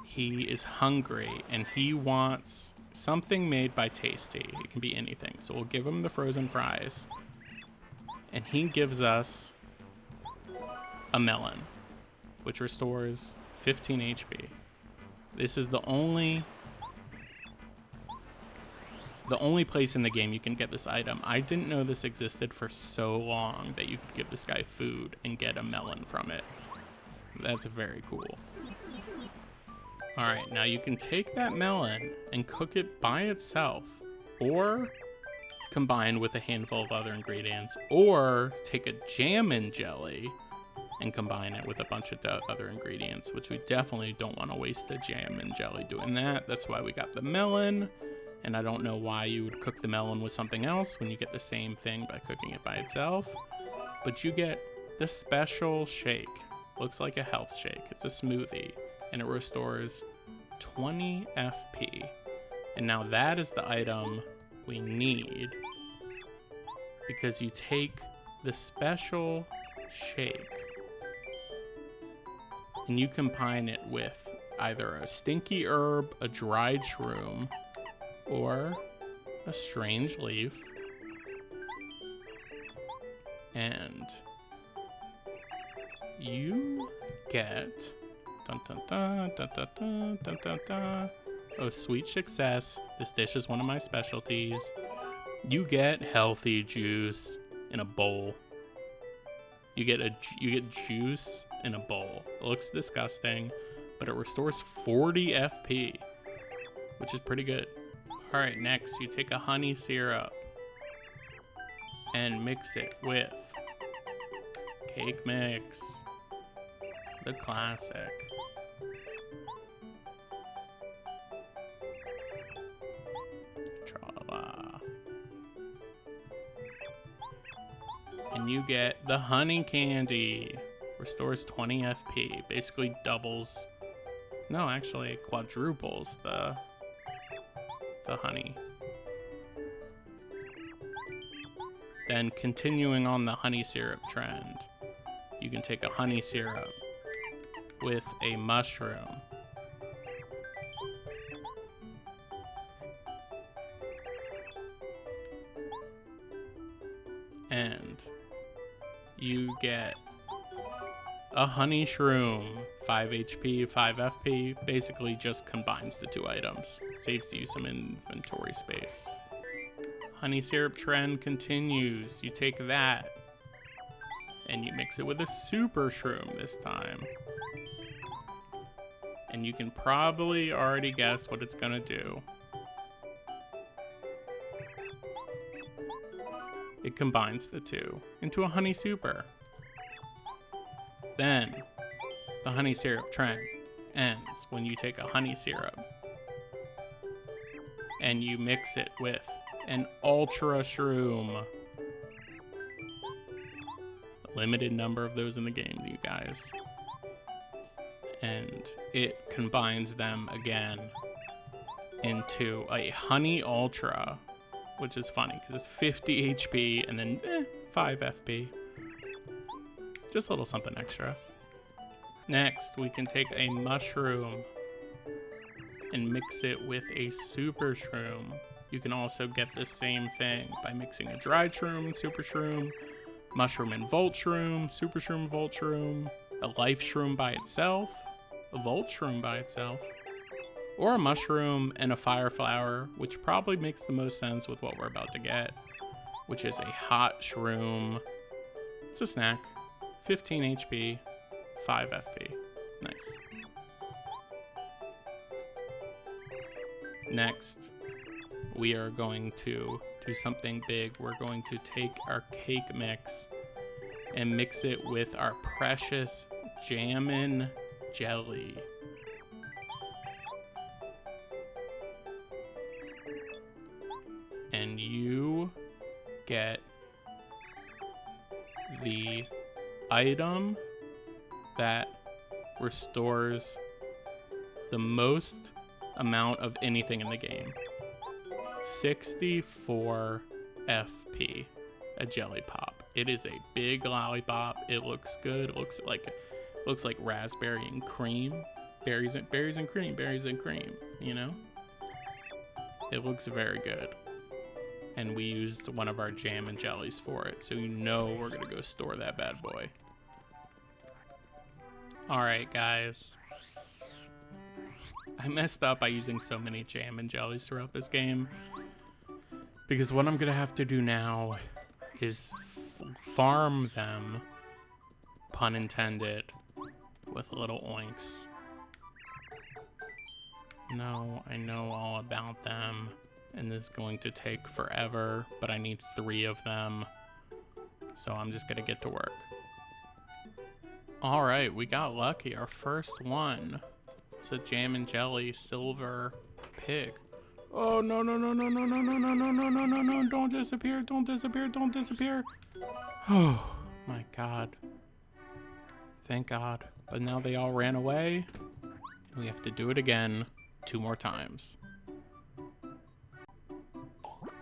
He is hungry and he wants something made by Tasty. It can be anything. So we'll give him the frozen fries. And he gives us a melon, which restores 15 HP. This is the only place in the game you can get this item. I didn't know this existed for so long that you could give this guy food and get a melon from it. That's very cool. Alright, now you can take that melon and cook it by itself, or combine with a handful of other ingredients, or take a jam and jelly and combine it with a bunch of other ingredients, which we definitely don't want to waste the jam and jelly doing that. That's why we got the melon. And I don't know why you would cook the melon with something else when you get the same thing by cooking it by itself. But you get the special shake. Looks like a health shake. It's a smoothie. And it restores 20 FP. And now that is the item we need. Because you take the special shake and you combine it with either a stinky herb, a dried shroom, or a strange leaf, and you get dun, dun, dun, dun, dun, dun, dun, dun, dun. Oh, sweet success. This dish is one of my specialties. You get healthy juice in a bowl. You get juice in a bowl. It looks disgusting, but it restores 40 FP, which is pretty good. All right, next you take a honey syrup and mix it with cake mix, the classic. Tra-la. And you get the honey candy. Restores 20 FP, basically doubles, no, actually quadruples the honey. Then continuing on the honey syrup trend, you can take a honey syrup with a mushroom, and you get a honey shroom, 5 HP, 5 FP, basically just combines the two items, saves you some inventory space. Honey syrup trend continues. You take that and you mix it with a super shroom this time. And you can probably already guess what it's gonna do. It combines the two into a honey super. Then, the honey syrup trend ends when you take a honey syrup and you mix it with an ultra shroom. A limited number of those in the game, you guys. And it combines them again into a honey ultra, which is funny because it's 50 HP and then 5 FP. Just a little something extra. Next, we can take a mushroom and mix it with a super shroom. You can also get the same thing by mixing a dried shroom and super shroom, mushroom and volt shroom, super shroom, volt shroom, a life shroom by itself, a volt shroom by itself, or a mushroom and a fire flower, which probably makes the most sense with what we're about to get, which is a hot shroom. It's a snack. 15 HP, 5 FP. Nice. Next, we are going to do something big. We're going to take our cake mix and mix it with our precious jammin' jelly. And you get the item that restores the most amount of anything in the game. 64 FP, a jelly pop. It is a big lollipop. It looks good. It looks like raspberry and cream, berries and cream. You know, it looks very good. And we used one of our jam and jellies for it, so you know we're gonna go store that bad boy. All right, guys. I messed up by using so many jam and jellies throughout this game, because what I'm gonna have to do now is farm them, pun intended, with little oinks. No, I know all about them, and this is going to take forever, but I need 3 of them, so I'm just gonna get to work. All right, we got lucky. Our first one. It's a jam and jelly silver pig. Oh, no, no, no, no, no, no, no, no, no, no, no, no, no, don't disappear, don't disappear, don't disappear. Oh, my God. Thank God. But now they all ran away. We have to do it again 2 more times.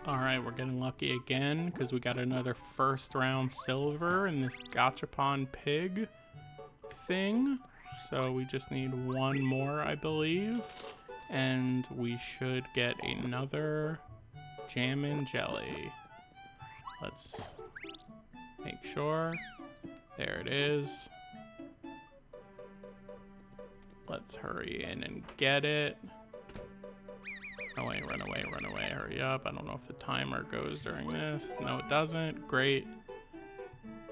All right, we're getting lucky again because we got another first round silver in this gachapon pig thing. So we just need 1 more, I believe, and we should get another jam and jelly. Let's make sure. There it is. Let's hurry in and get it. Run away, run away, run away, hurry up. I don't know if the timer goes during this. No, it doesn't. Great.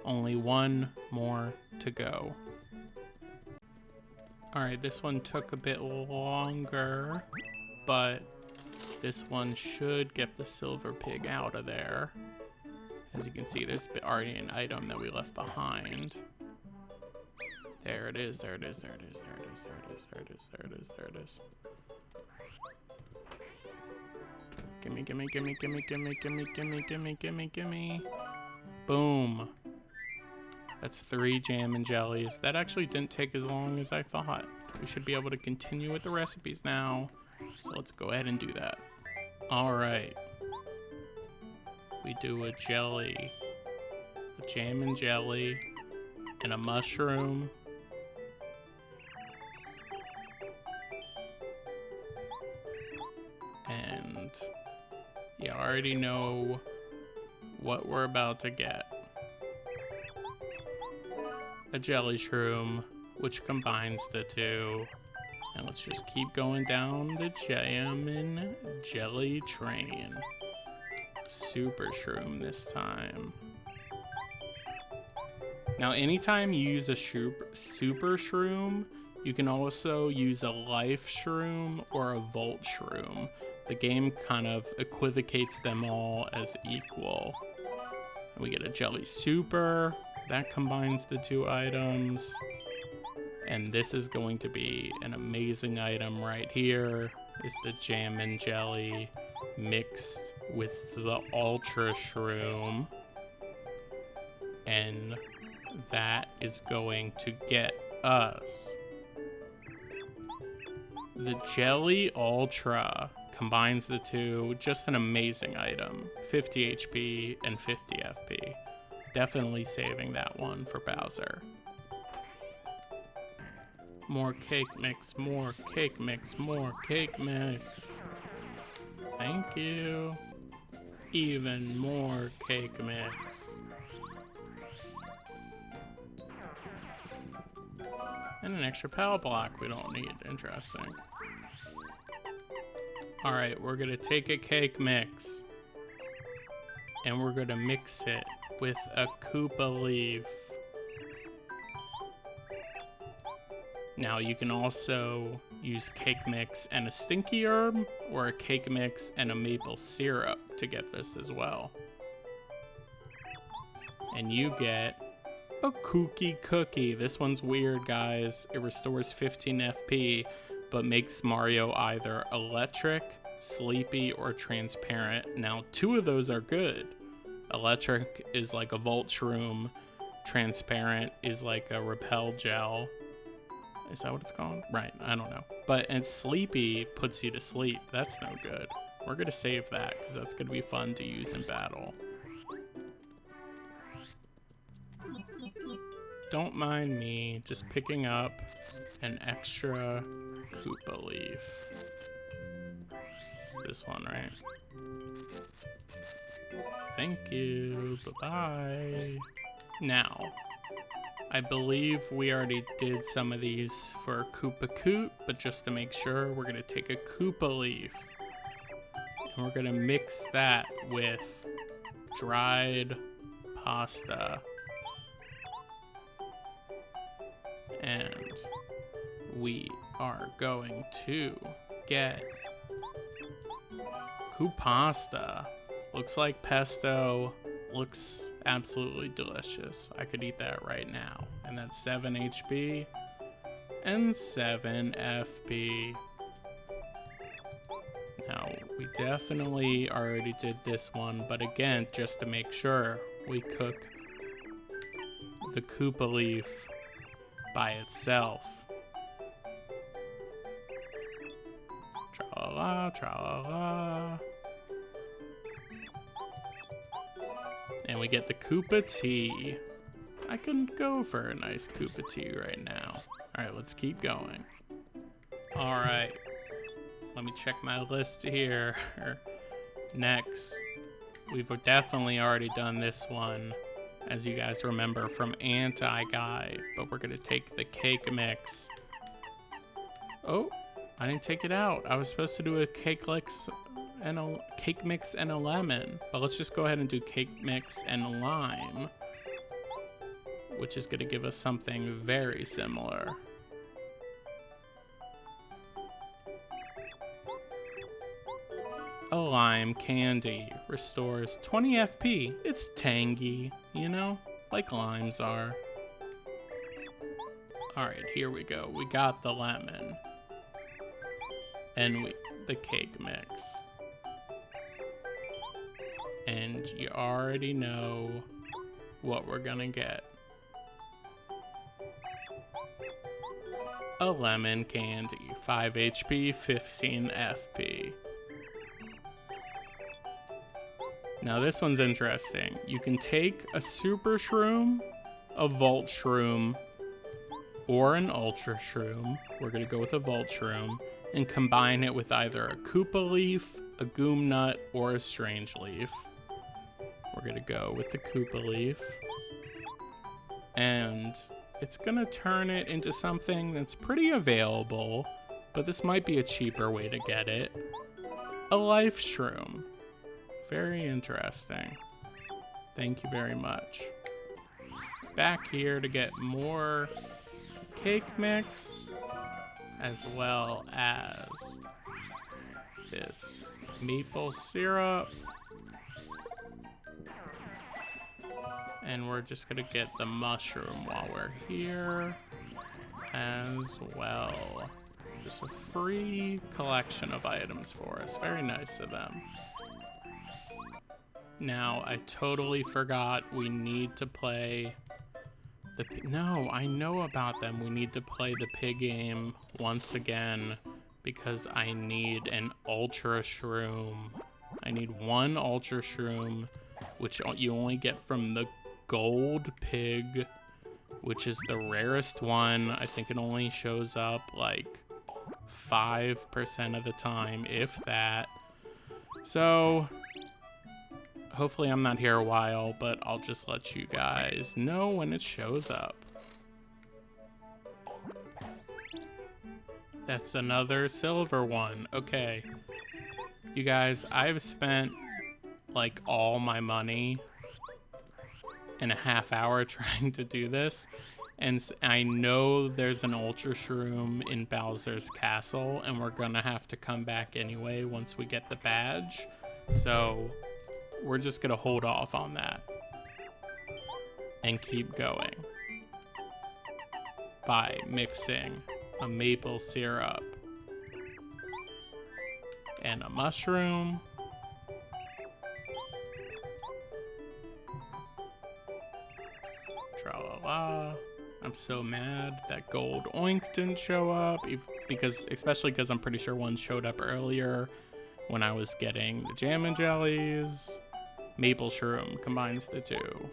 Only 1 more to go. All right, this one took a bit longer, but this one should get the silver pig out of there. As you can see, there's already an item that we left behind. There it is, there it is, there it is, there it is, there it is, there it is, there it is, there it is. Gimme, gimme, gimme, gimme, gimme, gimme, gimme, gimme, gimme, gimme. Boom. That's 3 jam and jellies. That actually didn't take as long as I thought. We should be able to continue with the recipes now. So let's go ahead and do that. All right. We do a jelly, a jam and jelly, and a mushroom. And you already know what we're about to get. A jelly shroom, which combines the 2. And let's just keep going down the jam and jelly train. Super shroom this time. Now, anytime you use a super shroom, you can also use a life shroom or a volt shroom. The game kind of equivocates them all as equal. And we get a jelly super. That combines the 2 items. And this is going to be an amazing item right here. Is the jam and jelly mixed with the ultra shroom. And that is going to get us the jelly ultra. Combines the 2. Just an amazing item. 50 HP and 50 FP. Definitely saving that one for Bowser. More cake mix, more cake mix, more cake mix. Thank you. Even more cake mix. And an extra power block we don't need. Interesting. Alright, we're gonna take a cake mix. And we're gonna mix it with a Koopa leaf. Now you can also use cake mix and a stinky herb, or a cake mix and a maple syrup to get this as well. And you get a kooky cookie. This one's weird, guys. It restores 15 FP, but makes Mario either electric, sleepy, or transparent. Now, 2 of those are good. Electric is like a Volt Shroom. Transparent is like a Repel Gel. Is that what it's called? Right, I don't know. And sleepy puts you to sleep. That's no good. We're gonna save that because that's gonna be fun to use in battle. Don't mind me just picking up an extra Koopa leaf. It's this one, right? Thank you. Bye-bye. Now, I believe we already did some of these for Koopa Koot, but just to make sure, we're gonna take a Koopa leaf and we're gonna mix that with dried pasta. And we are going to get Koopasta. Looks like pesto. Looks absolutely delicious. I could eat that right now. And that's 7 HP and 7 FP. Now, we definitely already did this one, but again, just to make sure, we cook the Koopa leaf by itself. Tra-la-la, tra-la-la. And we get the Koopa tea. I can go for a nice Koopa tea right now. Alright, let's keep going. Alright. Let me check my list here. Next, we've definitely already done this one, as you guys remember from Anti-Guy, but we're gonna take the cake mix. Oh, I didn't take it out. I was supposed to do a cake mix and a lemon, but let's just go ahead and do cake mix and lime, which is gonna give us something very similar. A lime candy restores 20 FP. It's tangy, you know, like limes are. Alright, here we go. We got the lemon. And the cake mix. And you already know what we're gonna get. A lemon candy. 5 HP, 15 FP. Now this one's interesting. You can take a Super Shroom, a Volt Shroom, or an Ultra Shroom. We're gonna go with a Volt Shroom, and combine it with either a Koopa Leaf, a Goom Nut, or a Strange Leaf. We're gonna go with the Koopa Leaf. And it's gonna turn it into something that's pretty available, but this might be a cheaper way to get it. A Life Shroom. Very interesting. Thank you very much. Back here to get more cake mix, as well as this maple syrup. And we're just gonna get the mushroom while we're here as well. Just a free collection of items for us. Very nice of them. Now, I totally forgot we need to play the... No, I know about them. We need to play the pig game once again because I need an Ultra Shroom. I need one Ultra Shroom, which you only get from the Gold Pig, which is the rarest one. I think it only shows up like 5% of the time, if that. So... hopefully I'm not here a while, but I'll just let you guys know when it shows up. That's another silver one. Okay. You guys, I've spent like all my money in a half hour trying to do this, And I know there's an Ultra Shroom in Bowser's Castle, and we're gonna have to come back anyway once we get the badge. So we're just gonna hold off on that and keep going by mixing a maple syrup and a mushroom. Tra-la-la. I'm so mad that Gold Oink didn't show up, especially because I'm pretty sure one showed up earlier when I was getting the jam and jellies. Maple Shroom combines the two.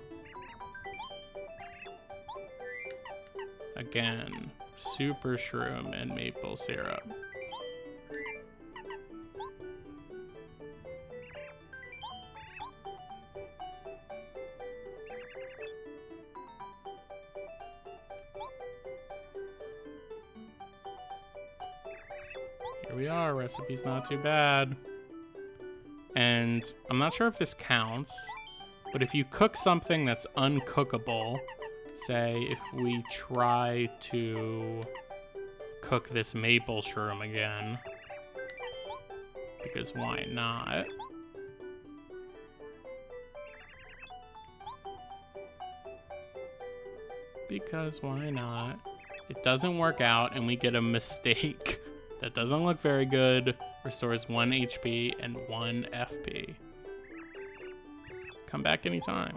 Again, Super Shroom and maple syrup. Here we are, recipe's not too bad. And I'm not sure if this counts, but if you cook something that's uncookable, say if we try to cook this maple shroom again, because why not? Because why not? It doesn't work out and we get a mistake. That doesn't look very good. Restores 1 HP and 1 FP. Come back anytime.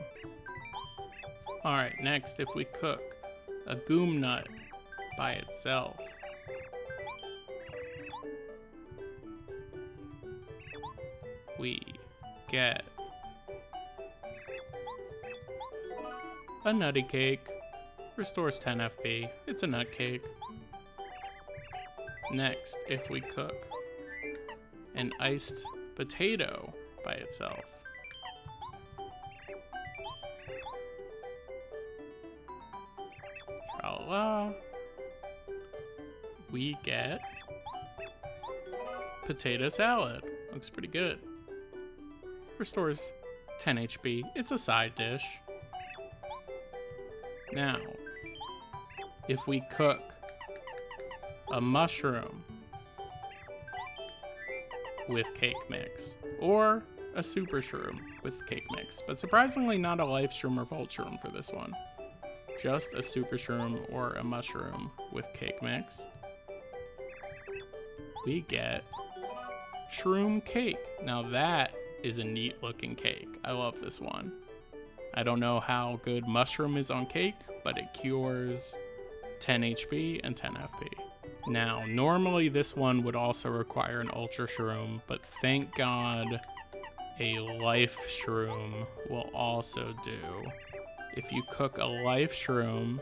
Alright, next, if we cook a Goom Nut by itself. We get a Nutty Cake. Restores 10 FP. It's a nut cake. Next, if we cook an iced potato by itself. Tra-la-la. We get potato salad. Looks pretty good. Restores 10 HP. It's a side dish. Now, if we cook a mushroom with cake mix, or a super shroom with cake mix, but surprisingly not a life shroom or volt shroom for this one. Just a super shroom or a mushroom with cake mix. We get shroom cake. Now that is a neat looking cake. I love this one. I don't know how good mushroom is on cake, but it cures 10 HP and 10 FP. Now, normally this one would also require an Ultra Shroom, but thank God a Life Shroom will also do. If you cook a Life Shroom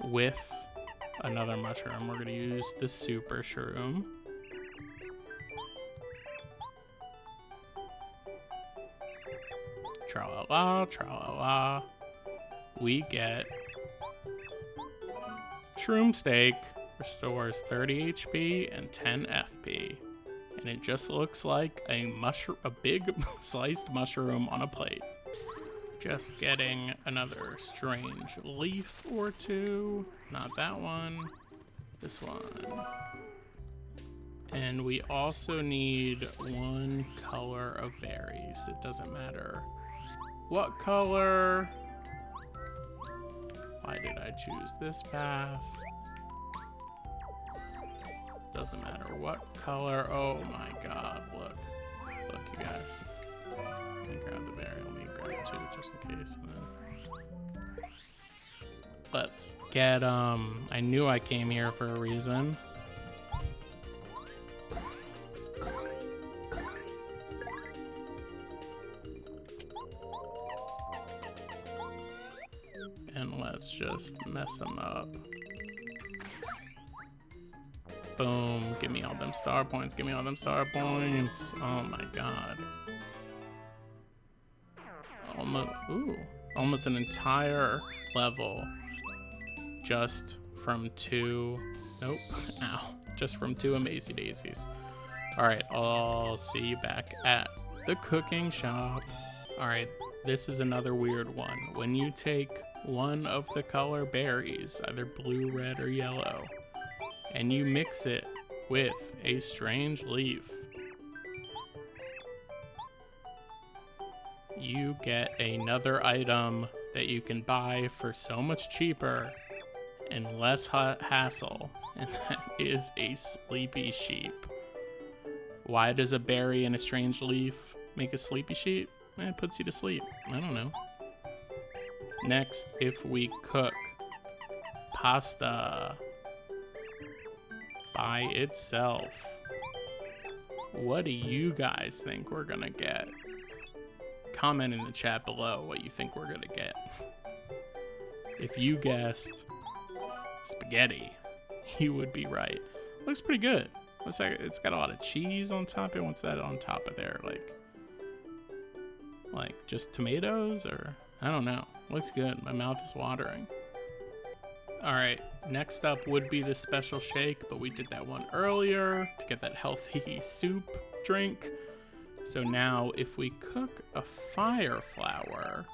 with another mushroom, we're going to use the Super Shroom. Tra-la-la, tra-la-la. We get Shroom Steak. Restores 30 HP and 10 FP. And it just looks like a big sliced mushroom on a plate. Just getting another strange leaf or two. Not that one. This one. And we also need 1 color of berries. It doesn't matter what color. Why did I choose this path? Doesn't matter what color. Oh my god, look. Look, you guys. Let me grab the berry. Let me grab it too, just in case. And then let's get, I knew I came here for a reason. And let's just mess them up. Boom, give me all them star points, give me all them star points. Oh my god. Almost an entire level just from 2, nope, ow, just from 2 Amazy Daisies. All right, I'll see you back at the cooking shop. All right, this is another weird one. When you take one of the color berries, either blue, red, or yellow, and you mix it with a strange leaf. You get another item that you can buy for so much cheaper and less hassle, and that is a sleepy sheep. Why does a berry and a strange leaf make a sleepy sheep? It puts you to sleep. I don't know. Next, if we cook pasta by itself, what do you guys think we're gonna get? Comment in the chat below what you think we're gonna get. If you guessed spaghetti, you would be right. Looks pretty good. Looks like it's got a lot of cheese on top. And what's that on top of there? Like just tomatoes, or I don't know. Looks good. My mouth is watering. All right, next up would be the special shake, but we did that one earlier to get that healthy soup drink. So now if we cook a fire flower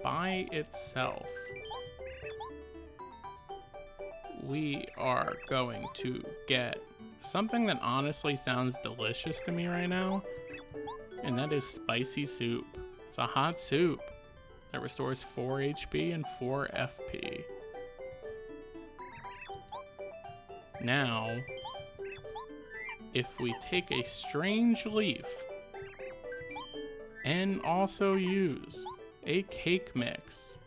by itself, we are going to get something that honestly sounds delicious to me right now, and that is spicy soup. It's a hot soup that restores 4 HP and 4 FP. Now, if we take a strange leaf and also use a cake mix,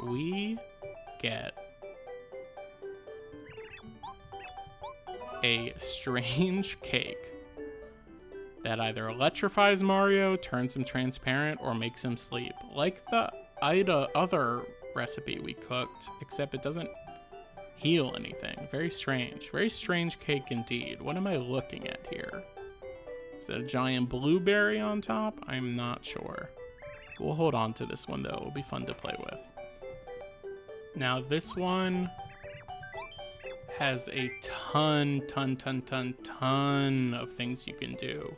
we get a strange cake that either electrifies Mario, turns him transparent, or makes him sleep. Like the other recipe we cooked, except it doesn't heal anything. Very strange cake indeed. What am I looking at here? Is it a giant blueberry on top? I'm not sure. We'll hold on to this one though. It'll be fun to play with. Now this one has a ton of things you can do.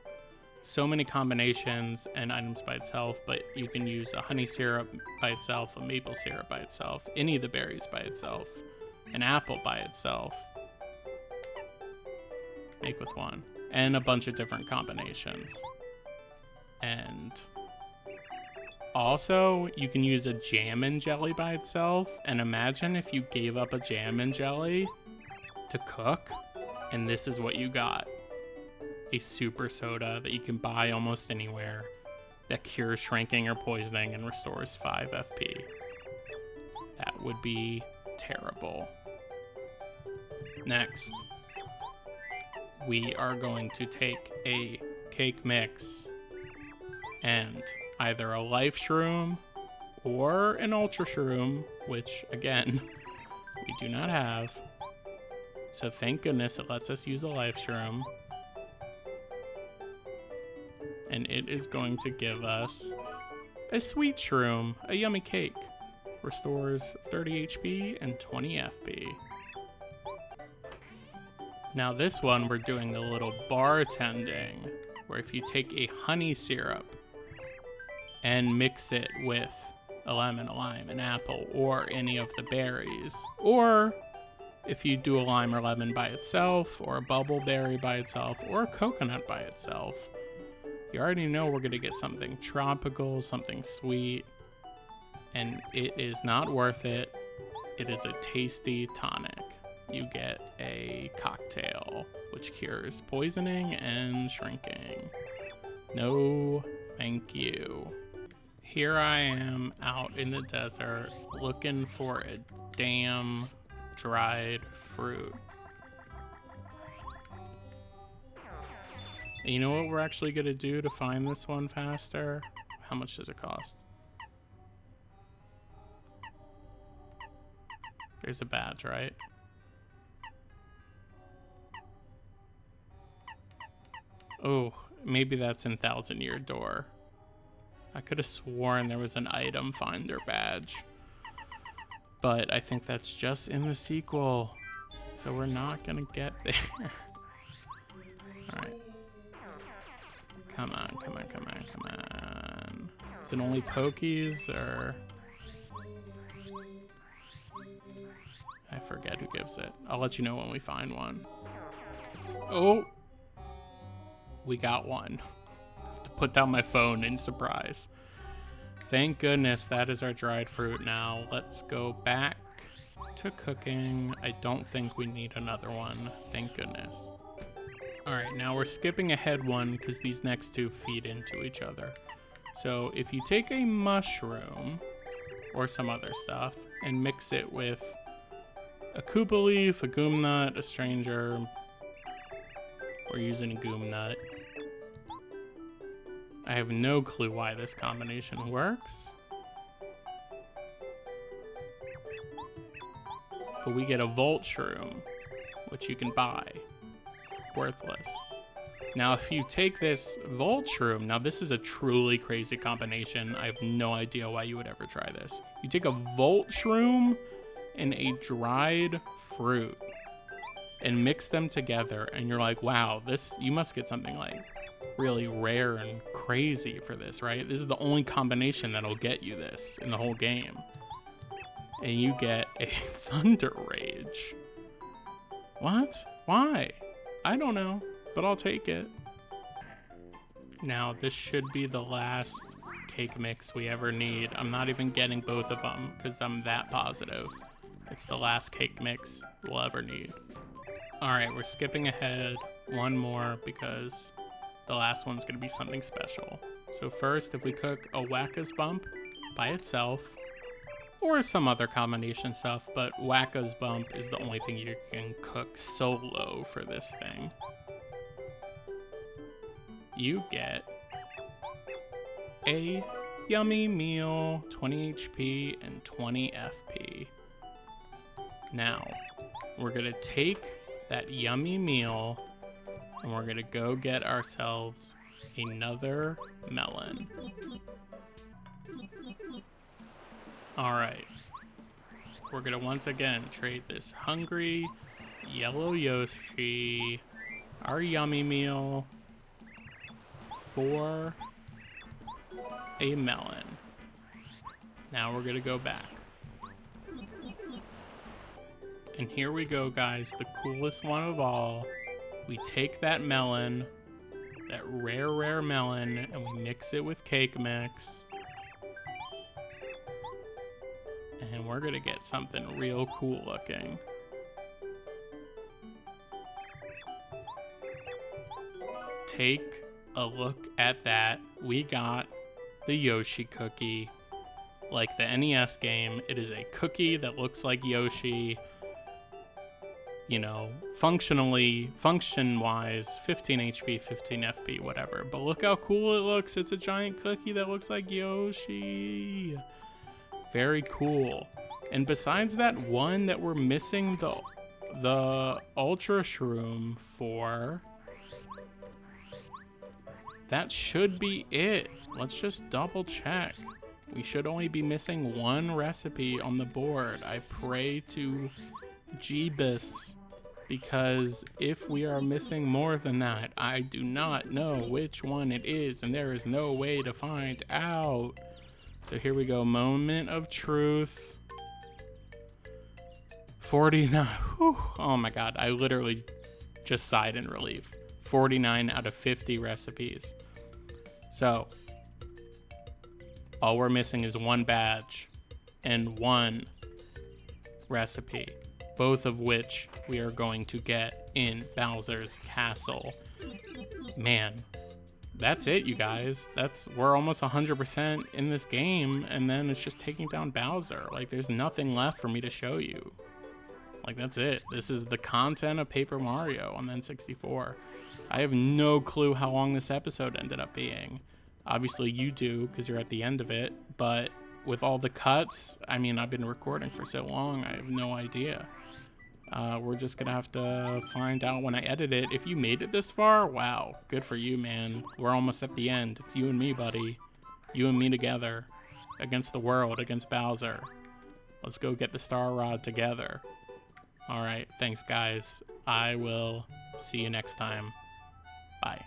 So many combinations and items by itself, but you can use a honey syrup by itself, a maple syrup by itself, any of the berries by itself, an apple by itself. Make with one. And a bunch of different combinations. And also, you can use a jam and jelly by itself. And imagine if you gave up a jam and jelly to cook, and this is what you got. A super soda that you can buy almost anywhere that cures shrinking or poisoning and restores 5 FP. That would be terrible. Next, we are going to take a cake mix and either a life shroom or an ultra shroom, which again, we do not have. So thank goodness it lets us use a life shroom. And it is going to give us a sweet shroom, a yummy cake. Restores 30 HP and 20 FP. Now this one, we're doing a little bartending, where if you take a honey syrup and mix it with a lemon, a lime, an apple, or any of the berries, or if you do a lime or lemon by itself, or a bubble berry by itself, or a coconut by itself, you already know we're gonna get something tropical, something sweet, and it is not worth it. It is a tasty tonic. You get a cocktail, which cures poisoning and shrinking. No, thank you. Here I am out in the desert looking for a damn dried fruit. And you know what we're actually gonna do to find this one faster? How much does it cost? There's a badge, right? Oh, maybe that's in Thousand Year Door. I could have sworn there was an item finder badge. But I think that's just in the sequel. So we're not gonna get there. Alright. Come on. Is it only Pokies, or... I forget who gives it. I'll let you know when we find one. Oh! We got one. To put down my phone in surprise. Thank goodness that is our dried fruit now. Let's go back to cooking. I don't think we need another one. Thank goodness. Alright, now we're skipping ahead one because these next two feed into each other. So if you take a mushroom or some other stuff and mix it with a Koopa leaf, a goom nut, a stranger, we're using a goom nut. I have no clue why this combination works. But we get a Volt Shroom, which you can buy. Worthless. Now, if you take this Volt Shroom, now this is a truly crazy combination. I have no idea why you would ever try this. You take a Volt Shroom and a dried fruit and mix them together, and you're like, wow, you must get something like really rare and crazy for this, right? This is the only combination that'll get you this in the whole game. And you get a Thunder Rage. What? Why? I don't know, but I'll take it. Now, this should be the last cake mix we ever need. I'm not even getting both of them because I'm that positive. It's the last cake mix we'll ever need. All right, we're skipping ahead one more because the last one's gonna be something special. So first, if we cook a Wacka's Bump by itself, or some other combination stuff, but Wacka's Bump is the only thing you can cook solo for this thing. You get a yummy meal, 20 HP and 20 FP. Now, we're gonna take that yummy meal and we're gonna go get ourselves another melon. All right, we're gonna once again trade this hungry yellow Yoshi, our yummy meal, for a melon. Now we're gonna go back. And here we go, guys, the coolest one of all. We take that melon, that rare melon, and we mix it with cake mix. And we're gonna get something real cool looking. Take a look at that. We got the Yoshi cookie. Like the NES game, it is a cookie that looks like Yoshi. You know, function-wise, 15 HP, 15 FP, whatever. But look how cool it looks. It's a giant cookie that looks like Yoshi. Very cool. And besides that one that we're missing the Ultra Shroom for, that should be it. Let's just double check. We should only be missing one recipe on the board. I pray to Jeebus, because if we are missing more than that, I do not know which one it is, and there is no way to find out. So here we go, moment of truth. 49, whew, oh my god, I literally just sighed in relief. 49 out of 50 recipes. So, all we're missing is one badge and one recipe, both of which we are going to get in Bowser's Castle. Man, that's it, you guys. We're almost 100% in this game, and then it's just taking down Bowser. Like, there's nothing left for me to show you. Like, that's it. This is the content of Paper Mario on the N64. I have no clue how long this episode ended up being. Obviously, you do, because you're at the end of it, but with all the cuts, I mean, I've been recording for so long, I have no idea. We're just gonna have to find out when I edit it. If you made it this far, wow, good for you, man. We're almost at the end. It's you and me, buddy. You and me together. Against the world, against Bowser. Let's go get the Star Rod together. Alright, thanks guys. I will see you next time. Bye.